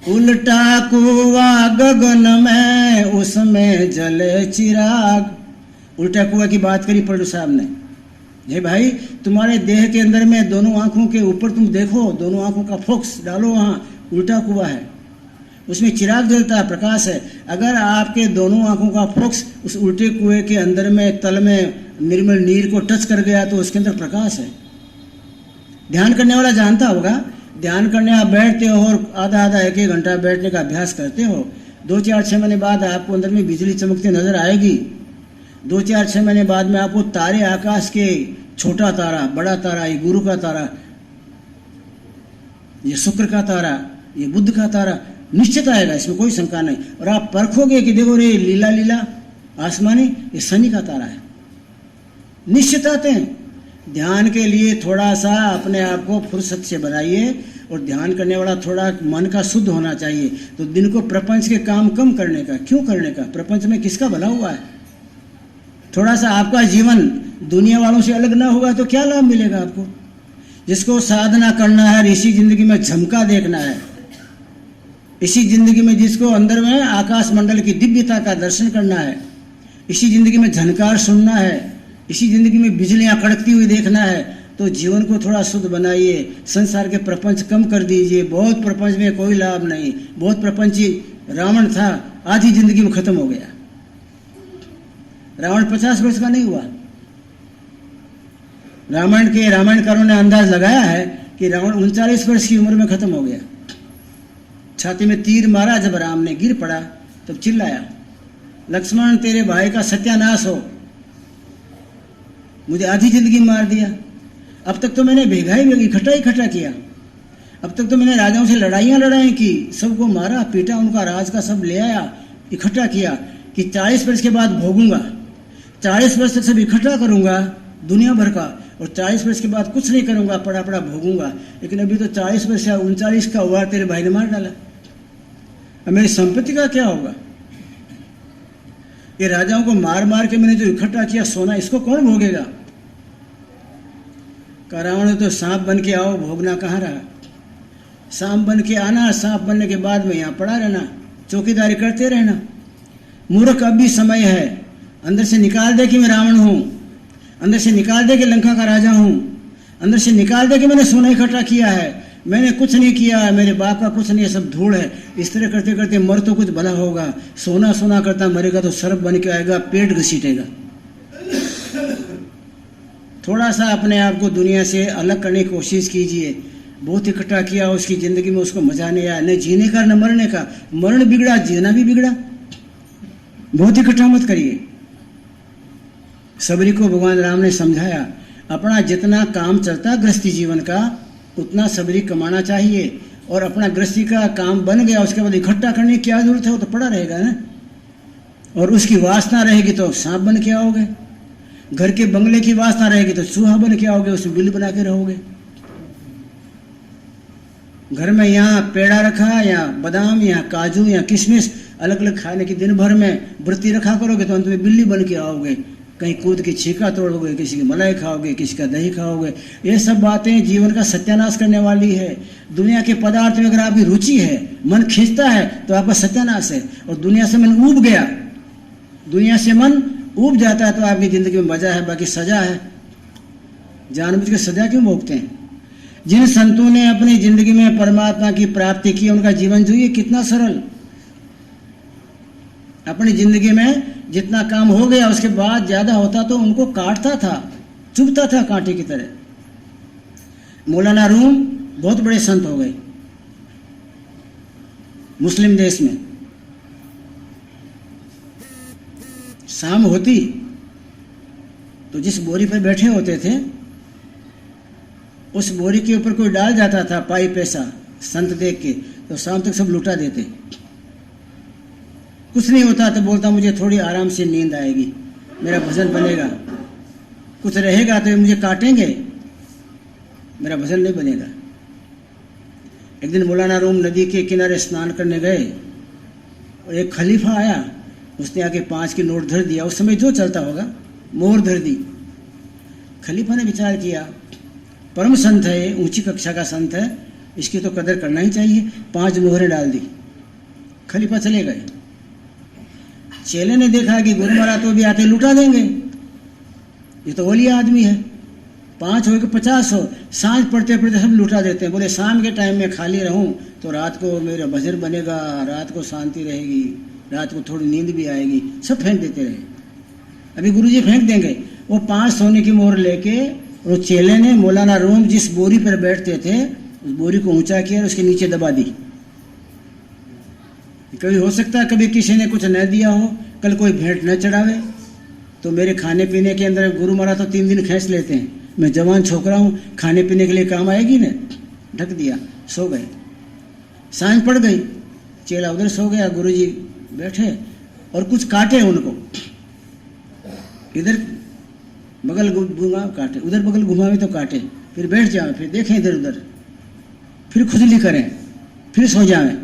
[SPEAKER 1] उल्टा कुआं गगन में, उसमें जले चिराग। उल्टा कुआं की बात करी पलटू साहब ने। ये भाई तुम्हारे देह के अंदर में दोनों आंखों के ऊपर तुम देखो, दोनों आंखों का फोकस डालो, वहाँ उल्टा कुआं है, उसमें चिराग जलता है, प्रकाश है। अगर आपके दोनों आंखों का फोकस उस उल्टे कुएं के अंदर में तल में निर्मल नीर को टच कर गया तो उसके अंदर प्रकाश है। ध्यान करने वाला जानता होगा, ध्यान करने आप बैठते हो और आधा आधा एक एक घंटा बैठने का अभ्यास करते हो, 2-4-6 महीने बाद आपको अंदर में बिजली चमकती नजर आएगी। 2-4-6 महीने बाद में आपको तारे, आकाश के छोटा तारा, बड़ा तारा, ये गुरु का तारा, ये शुक्र का तारा, ये बुध का तारा निश्चित आएगा, इसमें कोई शंका नहीं। और आप परखोगे कि देखो रे लीला लीला आसमानी, ये शनि का तारा है, निश्चित आते हैं। ध्यान के लिए थोड़ा सा अपने आप को फुर्सत से बनाइए और ध्यान करने वाला थोड़ा मन का शुद्ध होना चाहिए। तो दिन को प्रपंच के काम कम करने का, क्यों करने का, प्रपंच में किसका भला हुआ है। थोड़ा सा आपका जीवन दुनिया वालों से अलग ना होगा तो क्या लाभ मिलेगा आपको। जिसको साधना करना है, इसी जिंदगी में झमका देखना है, इसी जिंदगी में जिसको अंदर में आकाश मंडल की दिव्यता का दर्शन करना है, इसी जिंदगी में झनकार सुनना है, इसी जिंदगी में बिजलियां कड़कती हुई देखना है, तो जीवन को थोड़ा शुद्ध बनाइए। संसार के प्रपंच कम कर दीजिए। बहुत प्रपंच में कोई लाभ नहीं। बहुत प्रपंची रावण था, आधी जिंदगी में खत्म हो गया। रावण 50 वर्ष का नहीं हुआ। रामायणकारों ने अंदाज लगाया है कि रावण 39 वर्ष की उम्र में खत्म हो गया। छाती में तीर मारा, जब राम ने गिर पड़ा तब चिल्लाया, लक्ष्मण तेरे भाई का सत्यानाश हो, मुझे आधी जिंदगी मार दिया। अब तक तो मैंने भेगा ही इकट्ठा किया, अब तक तो मैंने राजाओं से लड़ाई की, सबको मारा पीटा, उनका राज का सब ले आया, इकट्ठा किया कि 40 वर्ष के बाद भोगूंगा, 40 वर्ष तक सब इकट्ठा करूंगा दुनिया भर का, और 40 वर्ष के बाद कुछ नहीं करूंगा, पड़ा पड़ा भोगूंगा। लेकिन अभी तो 40 वर्ष या 39 का हुआ, तेरे भाई ने मार डाला, अब मेरी संपत्ति का क्या होगा। ये राजाओं को मार मार के मैंने जो इकट्ठा किया सोना, इसको कौन भोगेगा। रावण तो सांप बन के आओ, भोगना कहाँ रहा। सांप बन के आना, सांप बनने के बाद में यहाँ पड़ा रहना, चौकीदारी करते रहना। मूर्ख, अब भी समय है, अंदर से निकाल दे कि मैं रावण हूँ, अंदर से निकाल दे कि लंका का राजा हूँ, अंदर से निकाल दे कि मैंने सोना इकट्ठा किया है, मैंने कुछ नहीं किया है, मेरे बाप का कुछ नहीं है, सब धूल है। इस तरह करते करते मर तो कुछ भला होगा। सोना सोना करता मरेगा तो सर्प बन के आएगा, पेट घसीटेगा। थोड़ा सा अपने आप को दुनिया से अलग करने की कोशिश कीजिए। बहुत इकट्ठा किया, उसकी ज़िंदगी में उसको मजा नहीं आया, न जीने का न मरने का। मरण बिगड़ा, जीना भी बिगड़ा। बहुत इकट्ठा मत करिए। सबरी को भगवान राम ने समझाया, अपना जितना काम चलता गृहस्थी जीवन का, उतना सबरी कमाना चाहिए। और अपना गृहस्थी का काम बन गया, उसके बाद इकट्ठा करने की क्या जरूरत है, वो तो पड़ा रहेगा ना। और उसकी वासना रहेगी तो सांप बन के आओगे, घर के बंगले की वासना रहेगी तो चूहा बन के आओगे, उसमें बिल बना के रहोगे। घर में यहाँ पेड़ा रखा, या बादाम, या काजू, या किशमिश अलग अलग खाने की दिन भर में वृत्ति रखा करोगे तो अंत में बिल्ली बन के आओगे। कहीं कूद की छीका तोड़ोगे, किसी की मलाई खाओगे, किसी का दही खाओगे। ये सब बातें जीवन का सत्यानाश करने वाली है। दुनिया के पदार्थ में अगर आपकी रुचि है, मन खींचता है, तो आपका सत्यानाश है। और दुनिया से मन ऊब गया, दुनिया से मन ऊब जाता है तो आपकी जिंदगी में मजा है, बाकी सजा है। जानबूझ के सजा क्यों भोगते हैं। जिन संतों ने अपनी जिंदगी में परमात्मा की प्राप्ति की, उनका जीवन જોઈએ कितना सरल। अपनी जिंदगी में जितना काम हो गया, उसके बाद ज्यादा होता तो उनको काटता था, चुभता था कांटे की तरह। मौलाना रूम बहुत बड़े संत हो गए, मुस्लिम देश में शाम होती तो जिस बोरी पर बैठे होते थे उस बोरी के ऊपर कोई डाल जाता था पाई पैसा संत देख के, तो शाम तक सब लुटा देते। कुछ नहीं होता तो बोलता मुझे थोड़ी आराम से नींद आएगी, मेरा भजन बनेगा। कुछ रहेगा तो मुझे काटेंगे, मेरा भजन नहीं बनेगा। एक दिन मौलाना रूम नदी के किनारे स्नान करने गए और एक खलीफा आया, उसने आके 5 की नोट धर दिया। उस समय जो चलता होगा मोहर धर दी। खलीफा ने विचार किया परम संत है, ऊंची कक्षा का संत है, इसकी तो कदर करना ही चाहिए। 5 मोहरें डाल दी, खलीफा चले गए। चेले ने देखा कि गुरु महाराज तो भी आते लुटा देंगे, ये तो ओलिया आदमी है, 5 हो कि 50 हो, सांझ पढ़ते पढ़ते सब लुटा देते हैं। बोले शाम के टाइम में खाली रहूं तो रात को मेरा भजन बनेगा, रात को शांति रहेगी, रात को थोड़ी नींद भी आएगी। सब फेंक देते रहे। अभी गुरुजी फेंक देंगे। वो 5 सोने की मोहर लेके और चेले ने मौलाना रूम जिस बोरी पर बैठते थे उस बोरी को ऊंचा किया और उसके नीचे दबा दी। कभी हो सकता है कभी किसी ने कुछ न दिया हो, कल कोई भेंट न चढ़ावे, तो मेरे खाने पीने के अंदर गुरु महाराज तो 3 दिन खींच लेते हैं। मैं जवान छोकरा हूँ, खाने पीने के लिए काम आएगी ना। ढक दिया, सो गए। सांझ पड़ गई, चेला उधर सो गया, गुरुजी बैठे और कुछ काटे उनको। इधर बगल घुमा काटे, उधर बगल घुमावे तो काटे, फिर बैठ जाए, फिर देखें इधर उधर, फिर खुजली करें, फिर सो जाए।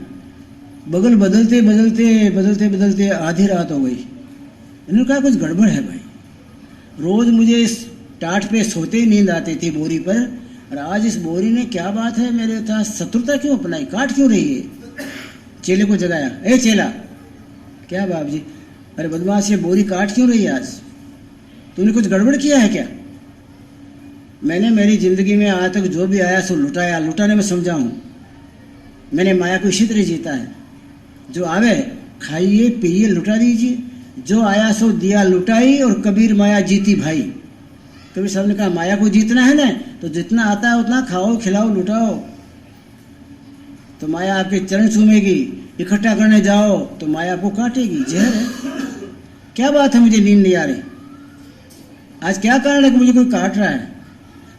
[SPEAKER 1] बगल बदलते बदलते बदलते बदलते आधी रात हो गई। इन्होंने कहा कुछ गड़बड़ है भाई, रोज मुझे इस टाट पे सोते ही नींद आती थी बोरी पर, और आज इस बोरी ने क्या बात है मेरे साथ शत्रुता क्यों अपनाई, काट क्यों रही है। चेले को जगाया, ए चेला, क्या बाप जी, अरे बदमाश ये बोरी काट क्यों रही है आज, तूने कुछ गड़बड़ किया है क्या। मैंने मेरी जिंदगी में आज तक जो भी आया सो लुटाया, लुटाने में समझा हूँ। मैंने माया को इसी तरह जीता है, जो आवे खाइए पिए लुटा दीजिए, जो आया सो दिया लुटाई, और कबीर माया जीती भाई। कबीर साहब ने कहा माया को जीतना है ना तो जितना आता है उतना खाओ खिलाओ लुटाओ, तो माया आपके चरण चूमेगी। इकट्ठा करने जाओ तो माया को काटेगी, जहर है। क्या बात है, मुझे नींद नहीं आ रही, आज क्या कारण है कि मुझे कोई काट रहा है।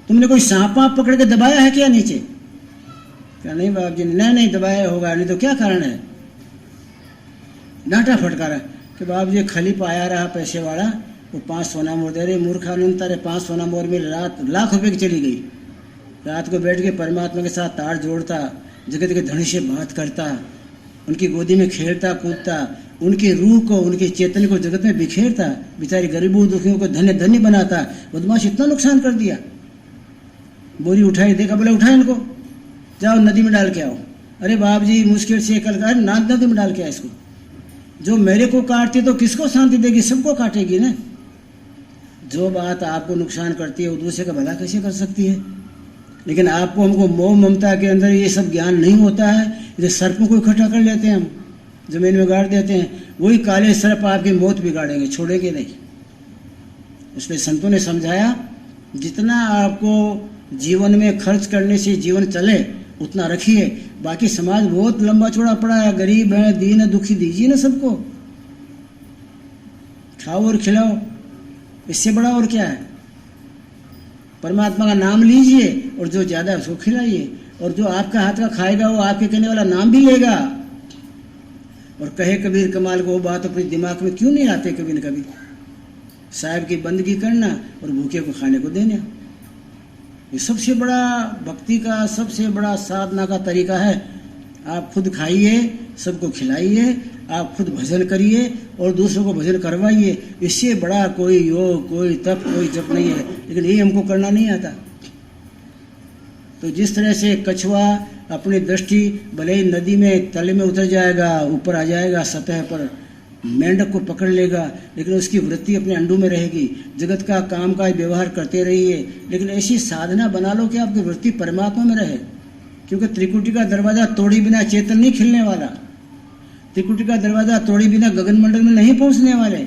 [SPEAKER 1] तुमने कोई सांप वाप पकड़ के दबाया है क्या नीचे। क्या नहीं बाप जी, नहीं दबाया होगा, नहीं तो क्या कारण है। डांटा फटकारा कि बाप जी खलीफा आया रहा पैसे वाला, वो 5 सोना मोहर दे रहे, मूर्खानंद तारे 5 सोना मोहर में रात लाख रुपए की चली गई। रात को बैठ के परमात्मा के साथ तार जोड़ता, जगत के धनी से बात करता, उनकी गोदी में खेलता कूदता, उनकी रूह को उनकी चेतन को जगत में बिखेरता, बेचारी गरीबों दुखियों को धन्य धन्य बनाता। बदमाश इतना नुकसान कर दिया। बोरी उठाई, देखा, बोले उठाए इनको, जाओ नदी में डाल के आओ। अरे बाप जी मुश्किल से कल का नदी में डाल के आओ इसको। जो मेरे को काटती तो किसको शांति देगी, सबको काटेगी ना। जो बात आपको नुकसान करती है वो दूसरे का भला कैसे कर सकती है। लेकिन आपको हमको मोह ममता के अंदर ये सब ज्ञान नहीं होता है। इधर सर्पों को इकट्ठा कर लेते हैं, हम जमीन में गाड़ देते हैं, वही काले सर्प आपकी मौत बिगाड़ेंगे, छोड़ेंगे नहीं। इसलिए संतों ने समझाया जितना आपको जीवन में खर्च करने से जीवन चले उतना रखिए, बाकी समाज बहुत लंबा चौड़ा पड़ा है, गरीब है, दीन है, दुखी, दीजिए ना सबको, खाओ और खिलाओ, इससे बड़ा और क्या है। परमात्मा का नाम लीजिए और जो ज्यादा है उसको खिलाइए, और जो आपका हाथ का खाएगा वो आपके कहने वाला नाम भी लेगा। और कहे कबीर कमाल को, वो बात अपने दिमाग में क्यों नहीं आते कभी न कभी। साहब की बंदगी करना और भूखे को खाने को देना, ये सबसे बड़ा भक्ति का, सबसे बड़ा साधना का तरीका है। आप खुद खाइए, सबको खिलाइए, आप खुद भजन करिए और दूसरों को भजन करवाइए। इससे बड़ा कोई योग, कोई तप, कोई जप नहीं है। लेकिन ये हमको करना नहीं आता। तो जिस तरह से कछुआ अपनी दृष्टि भले ही नदी में तले में उतर जाएगा, ऊपर आ जाएगा सतह पर, मेंढक को पकड़ लेगा, लेकिन उसकी वृत्ति अपने अंडों में रहेगी। जगत का काम का व्यवहार करते रहिए, लेकिन ऐसी साधना बना लो कि आपकी वृत्ति परमात्मा में रहे। क्योंकि त्रिकुटी का दरवाजा तोड़ी बिना चेतन नहीं खिलने वाला, त्रिकुटी का दरवाजा तोड़ी बिना गगन मंडल में नहीं पहुंचने वाले।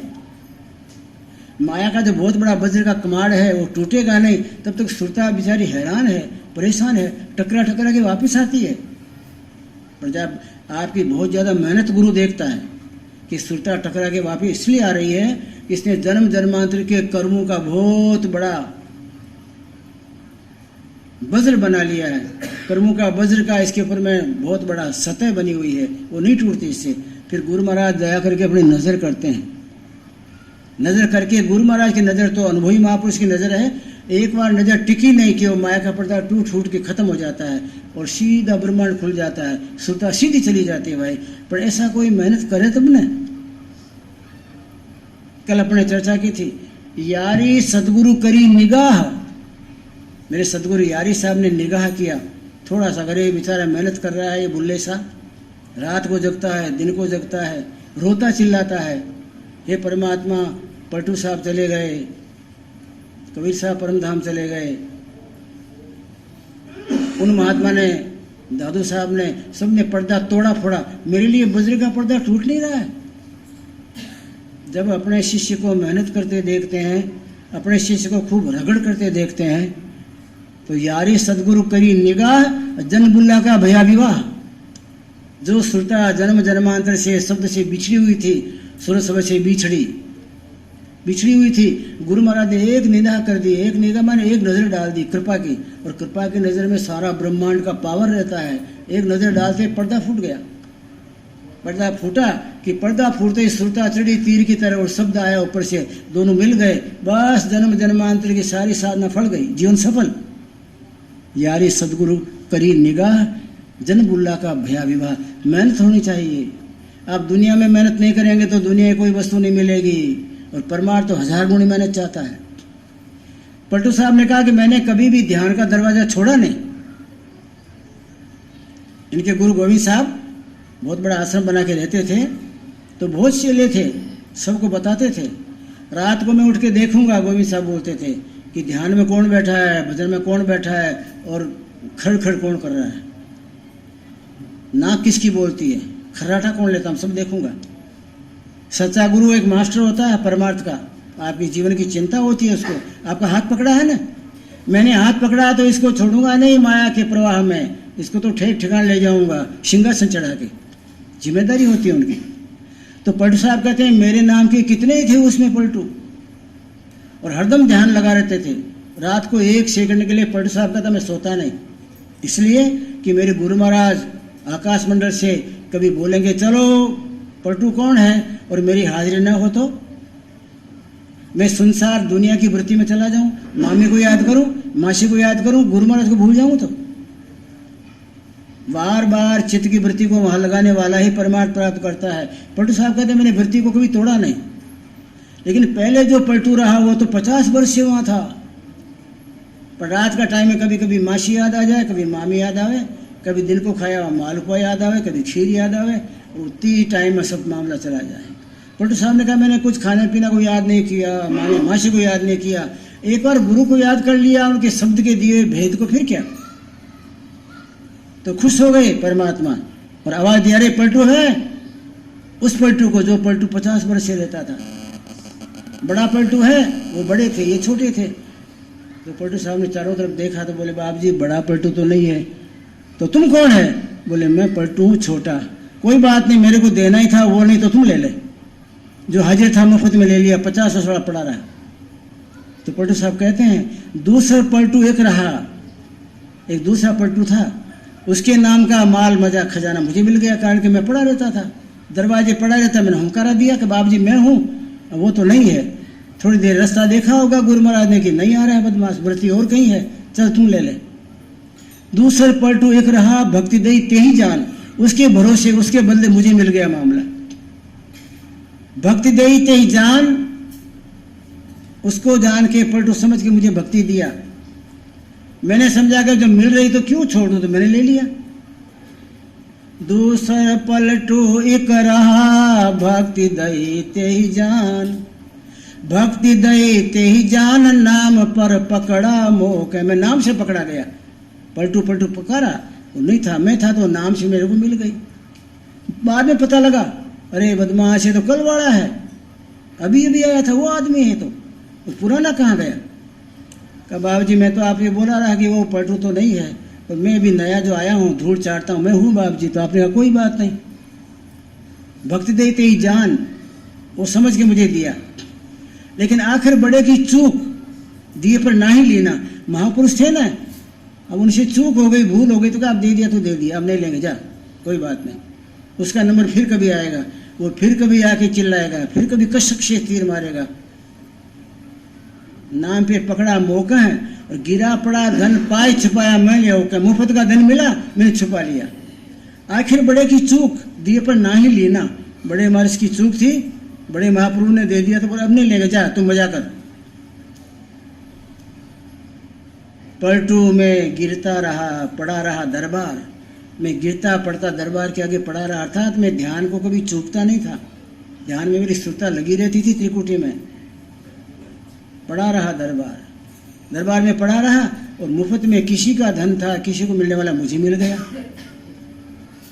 [SPEAKER 1] माया का जो बहुत बड़ा वज्र का कमाड़ है वो टूटेगा नहीं, तब तक श्रुता बेचारी हैरान है, परेशान है, टकरा टकरा के वापिस आती है। पर जब आपकी बहुत ज़्यादा मेहनत गुरु देखता है कि सुरता टकरा के वापिस इसलिए आ रही है कि इसने जन्म जन्मांतर के कर्मों का बहुत बड़ा वज्र बना लिया है। कर्मों का वज्र का इसके ऊपर में बहुत बड़ा सतह बनी हुई है, वो नहीं टूटती इससे। फिर गुरु महाराज दया करके अपनी नज़र करते हैं। नज़र करके गुरु महाराज की नज़र तो अनुभवी महापुरुष की नज़र है, एक बार नज़र टिकी नहीं कि वो माया का पर्दा टूट फूट के खत्म हो जाता है और सीधा ब्रह्मांड खुल जाता है, सुरता सीधी चली जाती है भाई। पर ऐसा कोई मेहनत करे तब ने। कल अपने चर्चा की थी, यारी सदगुरु करी निगाह। मेरे सदगुरु यारी साहब ने निगाह किया थोड़ा सा, अगर ये बेचारा मेहनत कर रहा है, ये बुल्ले सा रात को जगता है, दिन को जगता है, रोता चिल्लाता है, हे परमात्मा पलटू साहब चले गए, कबीर साहब परम धाम चले गए, उन महात्मा ने, दादू साहब ने, सबने पर्दा तोड़ा फोड़ा, मेरे लिए वज्र का पर्दा टूट नहीं रहा है। जब अपने शिष्य को मेहनत करते देखते हैं, अपने शिष्य को खूब रगड़ करते देखते हैं, तो यारी सदगुरु करी निगाह जन बुल्ला का भया विवाह। जो सुरता जन्म जन्मांतर से शब्द से बिछड़ी हुई थी, सुर सब से बिछड़ी हुई थी, गुरु महाराज ने एक निगाह कर दी। एक निगाह माने एक नज़र डाल दी कृपा की, और कृपा की नज़र में सारा ब्रह्मांड का पावर रहता है। एक नज़र डालते पर्दा फूट गया। पर्दा फूटा कि पर्दा फूटते ही सुरता चढ़ी तीर की तरह और शब्द आया ऊपर से, दोनों मिल गए, बस जन्म जन्मांतर की सारी साधना फल गई, जीवन सफल। यारी सदगुरु करी निगाह जन बुल्ला का भया विवाह। मेहनत होनी चाहिए। आप दुनिया में मेहनत नहीं करेंगे तो दुनिया की कोई वस्तु नहीं मिलेगी, और परमार्थ तो 1000 गुणी मेहनत चाहता है। पलटू साहब ने कहा कि मैंने कभी भी ध्यान का दरवाजा छोड़ा नहीं। इनके गुरु गोविंद साहब बहुत बड़ा आश्रम बना के रहते थे, तो बहुत चेले थे, सबको बताते थे। रात को मैं उठ के देखूंगा, गोविंद साहब बोलते थे कि ध्यान में कौन बैठा है, भजन में कौन बैठा है, और खड़ खड़ कौन कर रहा है, नाक किसकी बोलती है, खर्राटा कौन लेता, हम सब देखूंगा। सच्चा गुरु एक मास्टर होता है परमार्थ का। आपकी जीवन की चिंता होती है उसको, आपका हाथ पकड़ा है ना, मैंने हाथ पकड़ा तो इसको छोड़ूंगा नहीं माया के प्रवाह में, इसको तो ठेक ठिकान ले जाऊंगा सिंहासन चढ़ा के, जिम्मेदारी होती है उनकी। तो पलटू साहब कहते हैं मेरे नाम के कितने ही थे उसमें पलटू, और हरदम ध्यान लगा रहते थे। रात को 1 सेकंड के लिए पलटू साहब कहता मैं सोता नहीं, इसलिए कि मेरे गुरु महाराज आकाश मंडल से कभी बोलेंगे चलो पलटू कौन है, और मेरी हाजिरी न हो तो मैं संसार दुनिया की वृत्ति में चला जाऊं, मामी को याद करूं, मासी को याद करूं, गुरु महाराज को भूल जाऊं। तो बार बार चित्त की वृत्ति को वहां लगाने वाला ही परमार्थ प्राप्त करता है। पलटू साहब कहते हैं मैंने वृत्ति को कभी तोड़ा नहीं, लेकिन पहले जो पलटू रहा वो तो 50 वर्ष से वहां था। पर रात का टाइम में कभी कभी मासी याद आ जाए, कभी मामी याद आवे, कभी दिन को खाया हुआ मालपुआ याद आवे, कभी खीर याद आवे, और उतनी टाइम में सब मामला चला जाए। पलटू साहब ने कहा मैंने कुछ खाने पीना को याद नहीं किया, मासी को याद नहीं किया, एक बार गुरु को याद कर लिया, उनके शब्द के दिए भेद को, फिर क्या। तो खुश हो गए परमात्मा, और आवाज दिया रे पलटू है, उस पलटू को जो पलटू 50 वर्ष से रहता था। बड़ा पलटू है, वो बड़े थे, ये छोटे थे। तो पलटू साहब ने चारों तरफ देखा तो बोले बाप जी बड़ा पलटू तो नहीं है, तो तुम कौन है? बोले मैं पलटू हूँ छोटा। कोई बात नहीं, मेरे को देना ही था, वो नहीं तो तुम ले ले, जो हाजिर था मुफ्त में ले लिया, 50 वर्ष पड़ा रहा। तो पलटू साहब कहते हैं दूसरा पलटू एक रहा, एक दूसरा पलटू था, उसके नाम का माल मजा खजाना मुझे मिल गया, कारण कि मैं पड़ा रहता था, दरवाजे पड़ा रहता, मैंने हुंकारा दिया कि बाप जी मैं हूँ, वो तो नहीं है। थोड़ी देर रास्ता देखा होगा गुरु महाराज ने कि नहीं आ रहा है बदमाश, वृत्ति और कहीं है, चल तुम ले ले। दूसरा पलटू एक रहा, भक्ति दई ते ही जान, उसके भरोसे उसके बदले मुझे मिल गया मामला। भक्ति दई ते ही जान, उसको जान के पलटू समझ के मुझे भक्ति दिया। मैंने समझा कि जब मिल रही तो क्यों छोड़ दूं, तो मैंने ले लिया। दूसरा पलटू एक रहा, भक्ति दई ते ही जान, भक्ति दई ते ही जान, नाम पर पकड़ा मोह। मैं नाम से पकड़ा गया, पलटू पलटू पुकारा, वो नहीं था, मैं था, तो नाम से मेरे को मिल गई। बाद में पता लगा अरे बदमाश है तो कल वाला है, अभी अभी आया था, वो आदमी है, तो पुराना कहाँ गया। कहा बाबू जी मैं तो आप ये बोला रहा कि वो पलटू तो नहीं है, और मैं भी नया जो आया हूँ, धूल चाटता हूँ, मैं हूँ बाप जी। तो आपने कहा कोई बात नहीं, भक्ति देते ही जान, वो समझ के मुझे दिया। लेकिन आखिर बड़े की चूक, दिए पर ना ही लेना। महापुरुष थे ना, अब उनसे चूक हो गई, भूल हो गई, तो क्या आप दे दिया तो दे दिया, अब नहीं लेंगे, जा कोई बात नहीं। उसका नंबर फिर कभी आएगा, वो फिर कभी आके चिल्लाएगा, फिर कभी कसक से तीर मारेगा। नाम पे पकड़ा मौका है और गिरा पड़ा धन, पाए छुपाया मैं लिया। क्या मुफ्त का धन मिला, मैंने छुपा लिया। आखिर बड़े की चूक, दिए पर ना ही लेना। बड़े मार्स की चूक थी, बड़े महाप्रभु ने दे दिया तो अब नहीं लेंगे, जा तुम मजा कर। पलटू में गिरता रहा, पड़ा रहा दरबार। मैं गिरता पड़ता दरबार के आगे पड़ा रहा, अर्थात मैं ध्यान को कभी चूकता नहीं था। ध्यान में मेरी सुरता लगी रहती थी त्रिकुटी में। पड़ा रहा दरबार, दरबार में पड़ा रहा और मुफ्त में किसी का धन था, किसी को मिलने वाला मुझे मिल गया।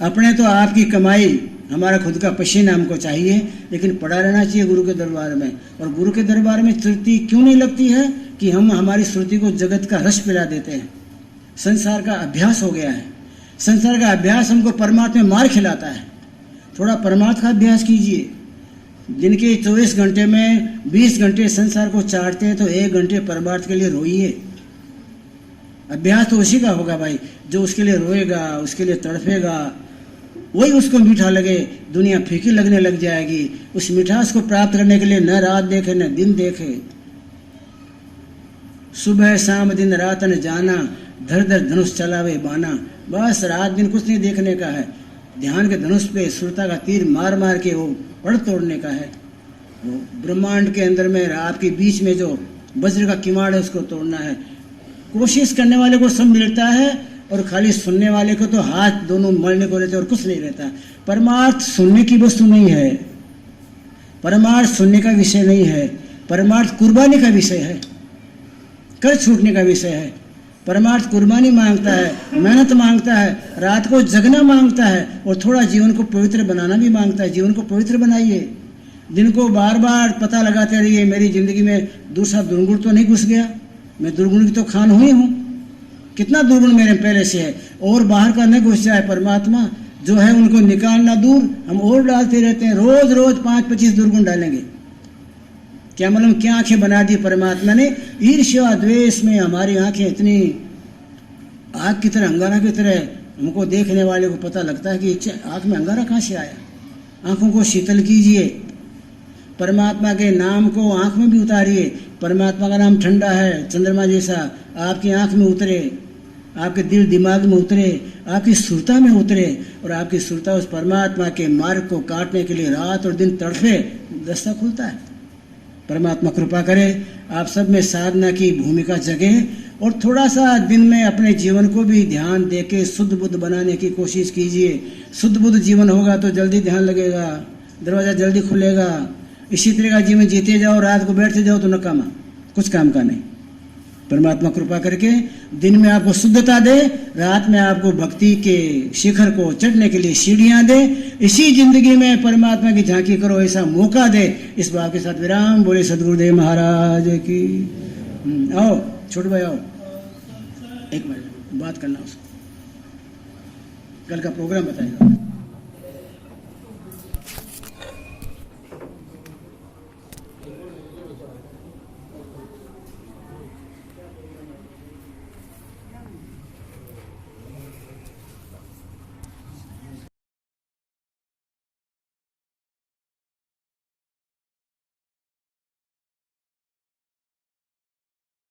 [SPEAKER 1] अपने तो आपकी कमाई, हमारा खुद का पसीना हमको चाहिए, लेकिन पड़ा रहना चाहिए गुरु के दरबार में। और गुरु के दरबार में श्रुति क्यों नहीं लगती है कि हम हमारी श्रुति को जगत का रस पिला देते हैं। संसार का अभ्यास हो गया है, संसार का अभ्यास हमको परमात्मा में मार खिलाता है। थोड़ा परमात्मा का अभ्यास कीजिए। दिन के 24 घंटे में 20 घंटे संसार को चाटते हैं, तो 1 घंटे परमार्थ के लिए रोइए। अभ्यास तो उसी का होगा भाई, जो उसके लिए रोएगा, उसके लिए तड़फेगा, वही उसको मीठा लगे। दुनिया फीकी लगने लग जाएगी। उस मिठास को प्राप्त करने के लिए न रात देखे न दिन देखे, सुबह शाम दिन रात न जाना, धर धर धनुष चलावे बाना। बस रात दिन कुछ नहीं देखने का है, ध्यान के धनुष पे सुरता का तीर मार मार के वो पड़ तोड़ने का है। वो ब्रह्मांड के अंदर में, आपके बीच में जो वज्र का किवाड़ है, उसको तोड़ना है। कोशिश करने वाले को सब मिलता है और खाली सुनने वाले को तो हाथ दोनों मरने को रहते और कुछ नहीं रहता। परमार्थ सुनने की वस्तु नहीं है, परमार्थ सुनने का विषय नहीं है, परमार्थ कुर्बानी का विषय है, कर छूटने का विषय है। परमार्थ कुर्बानी मांगता है, मेहनत मांगता है, रात को जगना मांगता है और थोड़ा जीवन को पवित्र बनाना भी मांगता है। जीवन को पवित्र बनाइए, दिन को बार बार पता लगाते रहिए, मेरी जिंदगी में दूसरा दुर्गुण तो नहीं घुस गया, मैं दुर्गुण की तो खान हुई हूँ, कितना दुर्गुण मेरे पहले से है, और बाहर का नहीं घुस जाए। परमात्मा जो है उनको निकालना दूर, हम और डालते रहते हैं, रोज रोज 5-25 दुर्गुण डालेंगे। क्या मालूम क्या आंखें बना दी परमात्मा ने। ईर्ष्या द्वेष में हमारी आंखें इतनी आग की तरह, अंगारा की तरह, हमको देखने वाले को पता लगता है कि आंख में अंगारा कहाँ से आया। आंखों को शीतल कीजिए, परमात्मा के नाम को आंख में भी उतारिए। परमात्मा का नाम ठंडा है, चंद्रमा जैसा, आपकी आंख में उतरे, आपके दिल दिमाग में उतरे, आपकी सुरता में उतरे, और आपकी सुरता उस परमात्मा के मार्ग को काटने के लिए रात और दिन तड़फे, रास्ता खुलता है। परमात्मा कृपा करे, आप सब में साधना की भूमिका जगे और थोड़ा सा दिन में अपने जीवन को भी ध्यान देके शुद्ध बुद्ध बनाने की कोशिश कीजिए। शुद्ध बुद्ध जीवन होगा तो जल्दी ध्यान लगेगा, दरवाजा जल्दी खुलेगा। इसी तरह का जीवन जीते जाओ, रात को बैठते जाओ तो नकामा, कुछ काम का नहीं। परमात्मा कृपा करके दिन में आपको शुद्धता दे, रात में आपको भक्ति के शिखर को चढ़ने के लिए सीढ़ियां दे। इसी जिंदगी में परमात्मा की झांकी करो, ऐसा मौका दे। इस बात के साथ विराम। बोले सदगुरुदेव महाराज की। आओ छोटे भाई आओ, एक मिनट बात करना उसको, कल का प्रोग्राम बताएगा।